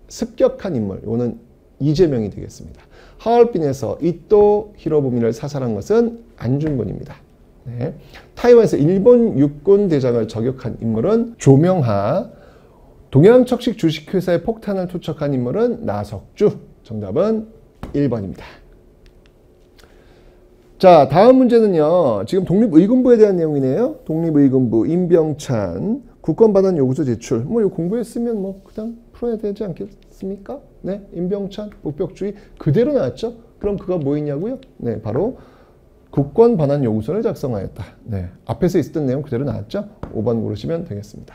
습격한 인물. 이거는 이재명이 되겠습니다. 하얼빈에서 이토 히로부미를 사살한 것은 안중근입니다. 네. 타이완에서 일본 육군 대장을 저격한 인물은 조명하. 동양척식 주식회사의 폭탄을 투척한 인물은 나석주. 정답은 1번입니다. 자, 다음 문제는요. 지금 독립의군부에 대한 내용이네요. 독립의군부, 임병찬, 국권반환 요구서 제출. 뭐 이거 공부했으면 뭐 그냥 풀어야 되지 않겠습니까? 네, 임병찬, 북벽주의 그대로 나왔죠. 그럼 그가 뭐였냐고요? 네, 바로 국권반환 요구서를 작성하였다. 네, 앞에서 있었던 내용 그대로 나왔죠. 5번 고르시면 되겠습니다.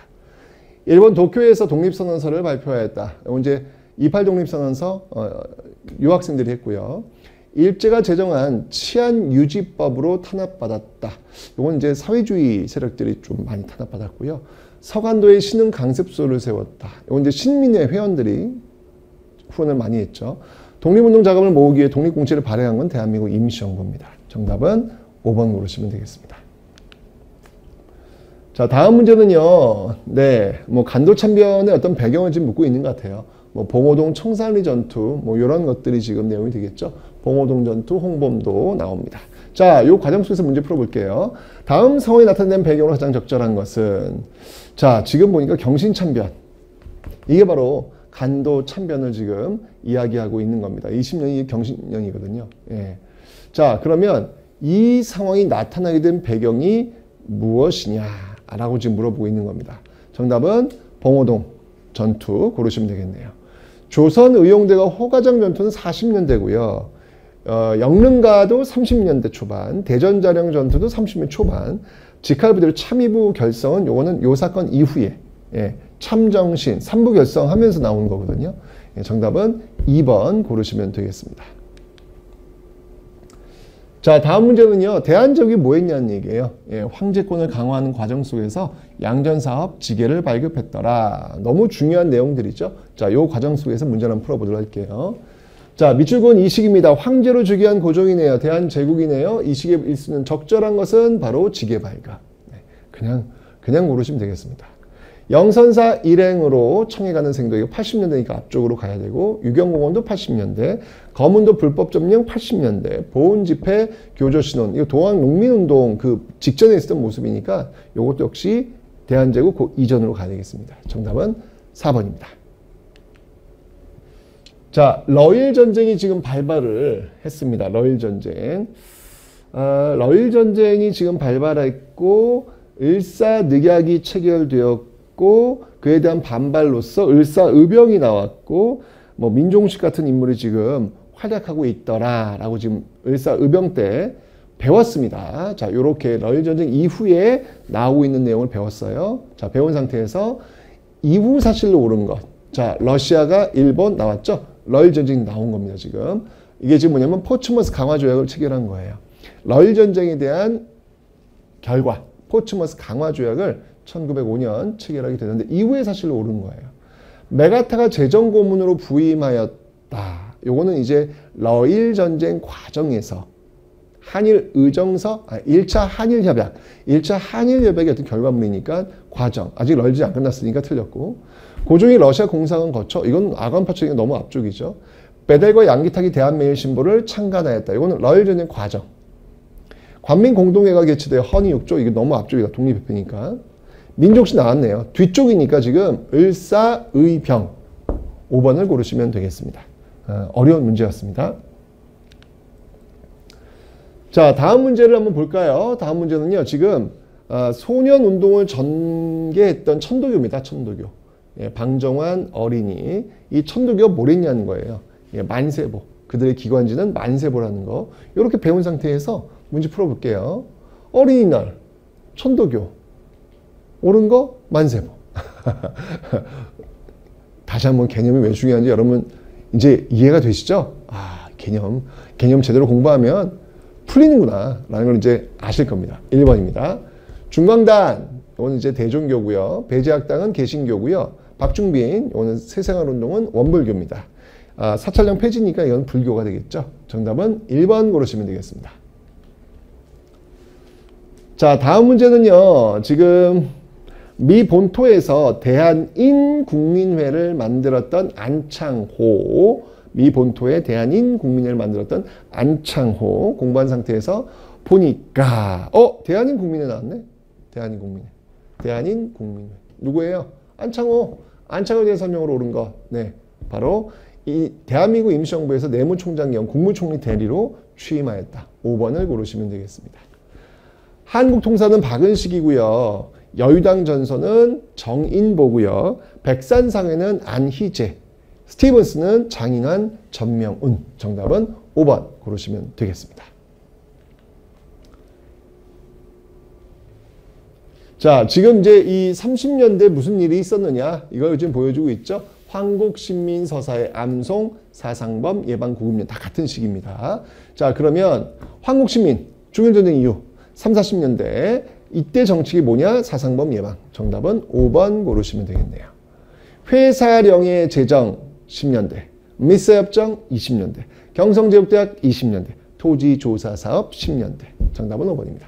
일본 도쿄에서 독립선언서를 발표하였다. 이제 28 독립선언서 유학생들이 했고요. 일제가 제정한 치안유지법으로 탄압받았다. 이건 이제 사회주의 세력들이 좀 많이 탄압받았고요. 서간도에 신흥 강습소를 세웠다. 이건 이제 신민의 회원들이 후원을 많이 했죠. 독립운동 자금을 모으기 위해 독립공채를 발행한 건 대한민국 임시정부입니다. 정답은 5번 고르시면 되겠습니다. 자, 다음 문제는요. 네, 뭐 간도 참변의 어떤 배경을 지금 묻고 있는 것 같아요. 뭐 봉오동 청산리 전투, 뭐 이런 것들이 지금 내용이 되겠죠. 봉오동 전투, 홍범도 나옵니다. 자, 요 과정 속에서 문제 풀어볼게요. 다음 상황이 나타낸 배경으로 가장 적절한 것은, 자, 지금 보니까 경신참변. 이게 바로 간도 참변을 지금 이야기하고 있는 겁니다. 20년이 경신년이거든요. 예. 자, 그러면 이 상황이 나타나게 된 배경이 무엇이냐라고 지금 물어보고 있는 겁니다. 정답은 봉오동 전투 고르시면 되겠네요. 조선 의용대가 호가장 전투는 40년대고요. 영릉가도 30년대 초반, 대전자령 전투도 30년 초반, 직할부대로 참의부 결성은 요거는 요 사건 이후에 예, 참정신 3부 결성하면서 나온 거거든요. 예, 정답은 2번 고르시면 되겠습니다. 자, 다음 문제는요. 대한제국이 뭐 했냐는 얘기예요. 예, 황제권을 강화하는 과정 속에서 양전사업 지계를 발급했더라. 너무 중요한 내용들이죠. 자, 요 과정 속에서 문제를 한번 풀어보도록 할게요. 자, 밑줄은 이식입니다. 황제로 즉위한 고종이네요. 대한제국이네요. 이식의 일수는 적절한 것은 바로 지계 발급. 네, 그냥 고르시면 되겠습니다. 영선사 일행으로 청해 가는 생도 이거 80년대니까 앞쪽으로 가야 되고, 유경공원도 80년대, 거문도 불법 점령 80년대, 보훈 집회 교조 신원 이거 동학 농민운동 그 직전에 있었던 모습이니까 이것도 역시 대한제국 그 이전으로 가야 되겠습니다. 정답은 4번입니다. 자, 러일 전쟁이 지금 발발을 했습니다. 러일 전쟁. 러일 전쟁이 지금 발발했고 을사늑약이 체결되었고 그에 대한 반발로서 을사의병이 나왔고 뭐 민종식 같은 인물이 지금 활약하고 있더라라고 지금 을사의병 때 배웠습니다. 자, 요렇게 러일 전쟁 이후에 나오고 있는 내용을 배웠어요. 자, 배운 상태에서 이후 사실로 옳은 것. 자, 러시아가 일본 나왔죠? 러일 전쟁이 나온 겁니다, 지금. 이게 지금 뭐냐면 포츠머스 강화 조약을 체결한 거예요. 러일 전쟁에 대한 결과, 포츠머스 강화 조약을 1905년 체결하게 되는데 이후에 사실로 옳은 거예요. 메가타가 재정 고문으로 부임하였다. 요거는 이제 러일 전쟁 과정에서 한일 의정서, 1차 한일 협약, 1차 한일 협약의 어떤 결과물이니까 과정, 아직 러일 전쟁 안 끝났으니까 틀렸고, 고종이 러시아 공상은 거쳐, 이건 아간파처가 너무 앞쪽이죠. 베델과 양기탁이 대한매일신보를 창간하였다. 이거는 러일 전쟁 과정. 관민 공동회가 개최되어 헌의 6조, 이게 너무 앞쪽이다. 독립협회니까. 민족시 나왔네요. 뒤쪽이니까 지금 을사의병 5번을 고르시면 되겠습니다. 어려운 문제였습니다. 자, 다음 문제를 한번 볼까요? 다음 문제는요. 지금 소년운동을 전개했던 천도교입니다. 천도교. 예, 방정환 어린이. 이 천도교가 뭘 했냐는 거예요. 예, 만세보. 그들의 기관지는 만세보라는 거. 이렇게 배운 상태에서 문제 풀어볼게요. 어린이날, 천도교. 옳은 거 만세보. 다시 한번 개념이 왜 중요한지 여러분 이제 이해가 되시죠? 아, 개념 제대로 공부하면 풀리는구나 라는 걸 이제 아실 겁니다. 1번입니다. 중광단, 이건 이제 대종교고요. 배제학당은 개신교고요. 박중빈, 이거는 새생활운동은 원불교입니다. 사찰령 폐지니까 이건 불교가 되겠죠. 정답은 1번 고르시면 되겠습니다. 자, 다음 문제는요. 지금 미 본토에서 대한인국민회를 만들었던 안창호, 미 본토에 대한인국민회를 만들었던 안창호 공부한 상태에서 보니까 대한인국민회 나왔네. 대한인국민회 누구예요? 안창호에 대한 설명으로 옳은 거. 네, 바로 이 대한민국 임시정부에서 내무총장 겸 국무총리 대리로 취임하였다. 5번을 고르시면 되겠습니다. 한국통사는 박은식이고요. 여유당 전선은 정인보고요. 백산상회는 안희재, 스티븐스는 장인환, 전명운. 정답은 5번 고르시면 되겠습니다. 자, 지금 이제 이 30년대 무슨 일이 있었느냐 이걸 지금 보여주고 있죠. 황국신민서사의 암송, 사상범, 예방구급령 다 같은 시기입니다. 자, 그러면 황국신민 중일전쟁 이후 3, 40년대 이때 정책이 뭐냐? 사상범 예방. 정답은 5번 고르시면 되겠네요. 회사령의 제정 10년대, 미사협정 20년대, 경성제국대학 20년대, 토지조사사업 10년대. 정답은 5번입니다.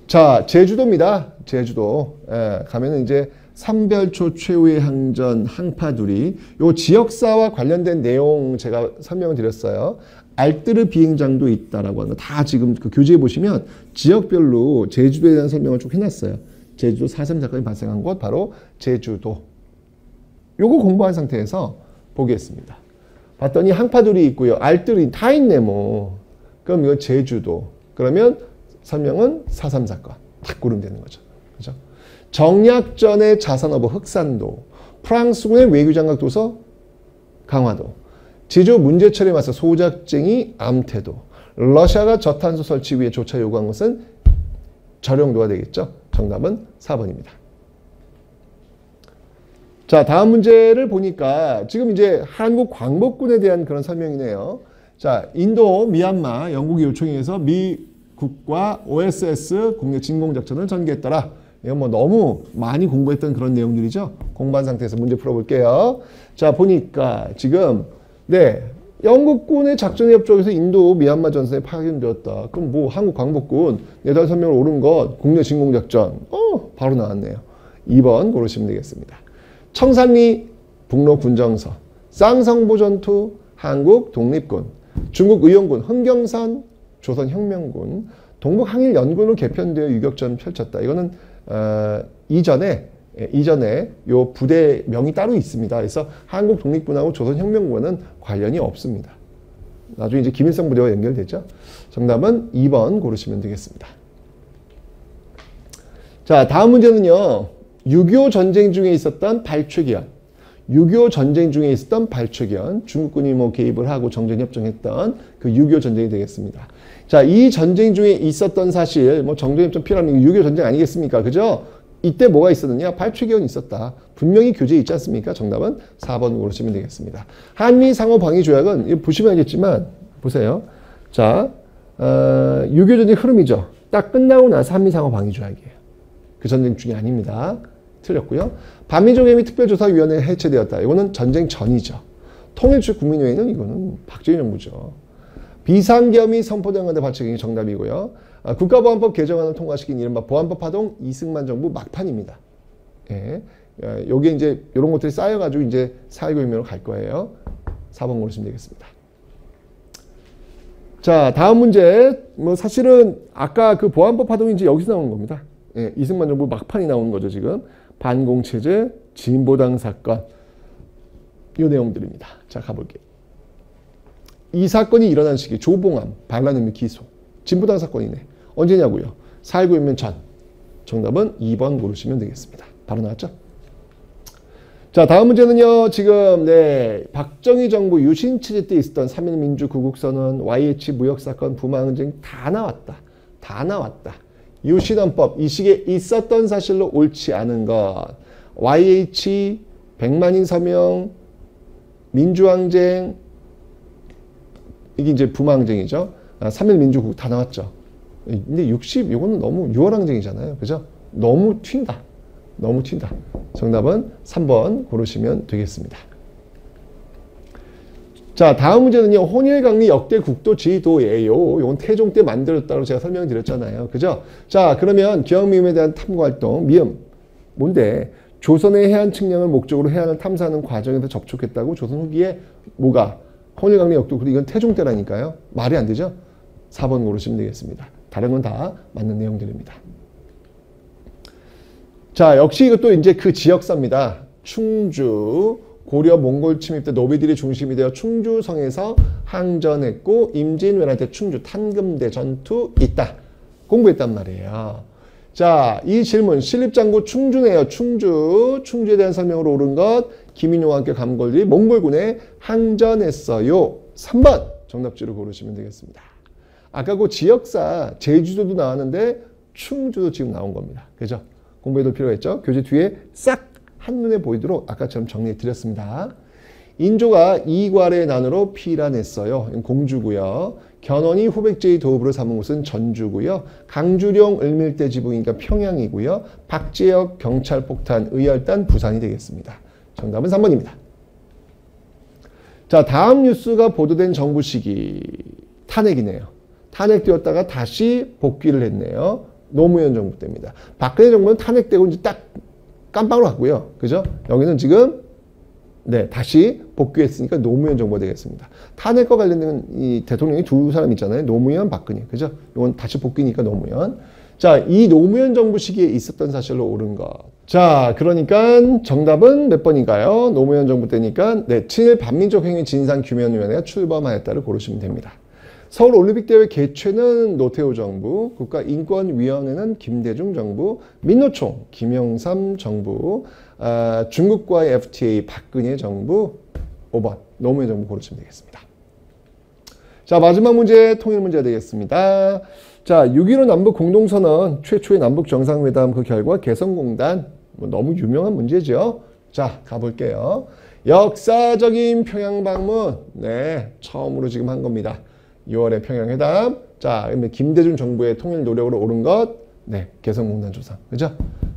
자, 제주도입니다. 제주도. 가면은 이제 삼별초 최후의 항전 항파두리 요 지역사와 관련된 내용 제가 설명을 드렸어요. 알뜨르 비행장도 있다라고 하는 거 다 지금 그 교재에 보시면 지역별로 제주도에 대한 설명을 쭉 해놨어요. 제주도 4.3 사건이 발생한 곳 바로 제주도. 요거 공부한 상태에서 보겠습니다. 봤더니 항파두리 있고요. 알뜨르 다 있네 뭐. 그럼 이거 제주도. 그러면 설명은 4.3 사건. 딱 고르면 되는 거죠. 그죠? 정약전의 자산어버 흑산도. 프랑스군의 외교장각 도서 강화도. 제주 문제처리에 맞서 소작쟁이 암태도. 러시아가 저탄소 설치 위해 조차 요구한 것은 저령도가 되겠죠. 정답은 4번입니다. 자, 다음 문제를 보니까 지금 이제 한국 광복군에 대한 그런 설명이네요. 자, 인도, 미얀마, 영국이 요청에 의해서 미국과 OSS 국내 진공작전을 전개했더라. 이건 뭐 너무 많이 공부했던 그런 내용들이죠. 공부한 상태에서 문제 풀어볼게요. 자, 보니까 지금 네, 영국군의 작전에 협조해서 인도, 미얀마 전선에 파견되었다. 그럼 뭐 한국 광복군 네달 선명을 오른 것 국내 진공작전 바로 나왔네요. 2번 고르시면 되겠습니다. 청산리 북로 군정서, 쌍성보 전투, 한국 독립군, 중국 의용군, 흥경산, 조선혁명군, 동북항일연군으로 개편되어 유격전 펼쳤다. 이거는 이전에 요 부대명이 따로 있습니다. 그래서 한국 독립군하고 조선혁명군은 관련이 없습니다. 나중에 이제 김일성 부대와 연결되죠. 정답은 2번 고르시면 되겠습니다. 자, 다음 문제는요. 6.25 전쟁 중에 있었던 발췌기원. 6.25 전쟁 중에 있었던 발췌기원. 중국군이 뭐 개입을 하고 정전협정했던 그 6.25 전쟁이 되겠습니다. 자, 이 전쟁 중에 있었던 사실, 뭐 정전협정 필요하면 6.25 전쟁 아니겠습니까? 그죠? 이때 뭐가 있었느냐? 발췌기원이 있었다. 분명히 교재에 있지 않습니까? 정답은 4번 고르시면 되겠습니다. 한미 상호 방위 조약은 이거 보시면 알겠지만 보세요. 자, 6.25 전쟁 흐름이죠. 딱 끝나고 나서 한미 상호 방위 조약이에요. 그 전쟁 중이 아닙니다. 틀렸고요. 반미조개미 특별조사위원회 해체되었다. 이거는 전쟁 전이죠. 통일주 국민회의는 이거는 박정희 정부죠. 비상겸이 선포된 발췌기원이 정답이고요. 국가보안법 개정안을 통과시킨 이른바 보안법 파동 이승만 정부 막판입니다. 예. 요게 이제 이런 것들이 쌓여가지고 이제 4.19 혁명으로 갈 거예요. 4번 고르시면 되겠습니다. 자, 다음 문제. 뭐 사실은 아까 그 보안법 파동이 이제 여기서 나오는 겁니다. 예, 이승만 정부 막판이 나오는 거죠, 지금. 반공체제, 진보당 사건. 이 내용들입니다. 자, 가볼게요. 이 사건이 일어난 시기, 조봉암, 반란 혐의 기소. 진보당 사건이네. 언제냐고요? 4.19 혁명 전. 정답은 2번 고르시면 되겠습니다. 바로 나왔죠? 자, 다음 문제는요. 지금 네, 박정희 정부 유신체제 때 있었던 3.1 민주구국선언, YH 무역사건, 부마항쟁 다 나왔다. 다 나왔다. 유신헌법, 이 시기에 있었던 사실로 옳지 않은 것. YH, 백만인 서명, 민주항쟁, 이게 이제 부마항쟁이죠. 3.1 민주국국 다 나왔죠. 근데 60, 이거는 너무 6월 항쟁이잖아요. 그죠? 너무 튄다. 너무 튄다. 정답은 3번 고르시면 되겠습니다. 자, 다음 문제는요. 혼일강리 역대 국도 지도예요. 이건 태종 때 만들었다고 제가 설명드렸잖아요. 그죠? 자, 그러면 기왕미음에 대한 탐구활동. 미음. 뭔데? 조선의 해안 측량을 목적으로 해안을 탐사하는 과정에서 접촉했다고 조선 후기에 뭐가? 혼일강리 역도, 이건 태종 때라니까요. 말이 안 되죠? 4번 고르시면 되겠습니다. 다른 건 다 맞는 내용들입니다. 자, 역시 이것도 이제 그 지역사입니다. 충주, 고려 몽골 침입 때 노비들이 중심이 되어 충주성에서 항전했고 임진왜란 때 충주 탄금대 전투 있다. 공부했단 말이에요. 자, 이 질문 신립장구 충주네요. 충주에 대한 설명으로 옳은 것 김인용과 함께 감골들이 몽골군에 항전했어요. 3번 정답지로 고르시면 되겠습니다. 아까 그 지역사 제주도도 나왔는데 충주도 지금 나온 겁니다. 그죠? 공부해둘 필요가 있죠. 교재 뒤에 싹 한눈에 보이도록 아까처럼 정리해 드렸습니다. 인조가 이괄의 난으로 피란했어요. 공주고요. 견훤이 후백제의 도읍으로 삼은 곳은 전주고요. 강주령 을밀대 지붕이니까 평양이고요. 박재혁 경찰폭탄 의열단 부산이 되겠습니다. 정답은 3번입니다. 자, 다음 뉴스가 보도된 정부 시기 탄핵이네요. 탄핵되었다가 다시 복귀를 했네요. 노무현 정부 때입니다. 박근혜 정부는 탄핵되고 이제 딱 깜빵으로 갔고요. 그죠? 여기는 지금 네, 다시 복귀했으니까 노무현 정부가 되겠습니다. 탄핵과 관련된 이 대통령이 두 사람 있잖아요. 노무현, 박근혜. 그죠? 이건 다시 복귀니까 노무현. 자, 이 노무현 정부 시기에 있었던 사실로 옳은 것. 자, 그러니까 정답은 몇 번인가요? 노무현 정부 때니까 네, 친일 반민족행위 진상규명위원회가 출범하였다를 고르시면 됩니다. 서울올림픽대회 개최는 노태우 정부, 국가인권위원회는 김대중 정부, 민노총 김영삼 정부, 중국과의 FTA 박근혜 정부, 5번 노무현 정부 고르시면 되겠습니다. 자, 마지막 문제 통일 문제가 되겠습니다. 자, 6.15 남북 공동선언 최초의 남북 정상회담 그 결과 개성공단 너무 유명한 문제죠. 자, 가볼게요. 역사적인 평양 방문 네, 처음으로 지금 한 겁니다. 6월에 평양회담. 자, 그러면 김대중 정부의 통일 노력으로 옳은 것. 네, 개성공단 조상. 그죠?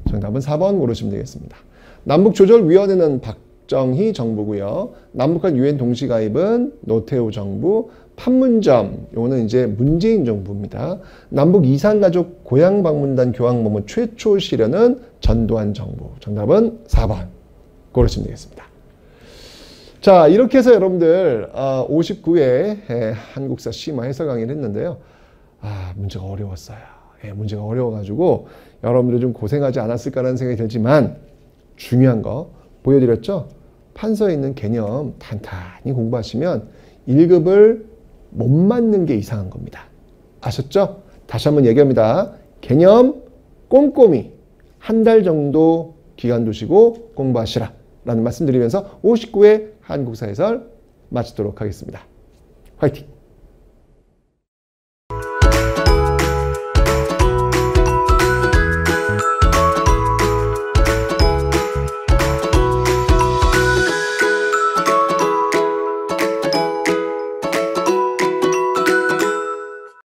정답은 4번 고르시면 되겠습니다. 남북조절위원회는 박정희 정부고요. 남북한 유엔 동시가입은 노태우 정부. 판문점, 요거는 이제 문재인 정부입니다. 남북 이산가족 고향방문단 교황방문 최초 실현은 전두환 정부. 정답은 4번 고르시면 되겠습니다. 자, 이렇게 해서 여러분들 59회 한국사 심화 해설 강의를 했는데요. 문제가 어려웠어요. 문제가 어려워가지고 여러분들이 좀 고생하지 않았을까라는 생각이 들지만 중요한 거 보여드렸죠? 판서에 있는 개념 단단히 공부하시면 1급을 못 맞는 게 이상한 겁니다. 아셨죠? 다시 한번 얘기합니다. 개념 꼼꼼히 한 달 정도 기간 두시고 공부하시라 라는 말씀 드리면서 59회 한국사 해설 마치도록 하겠습니다. 화이팅!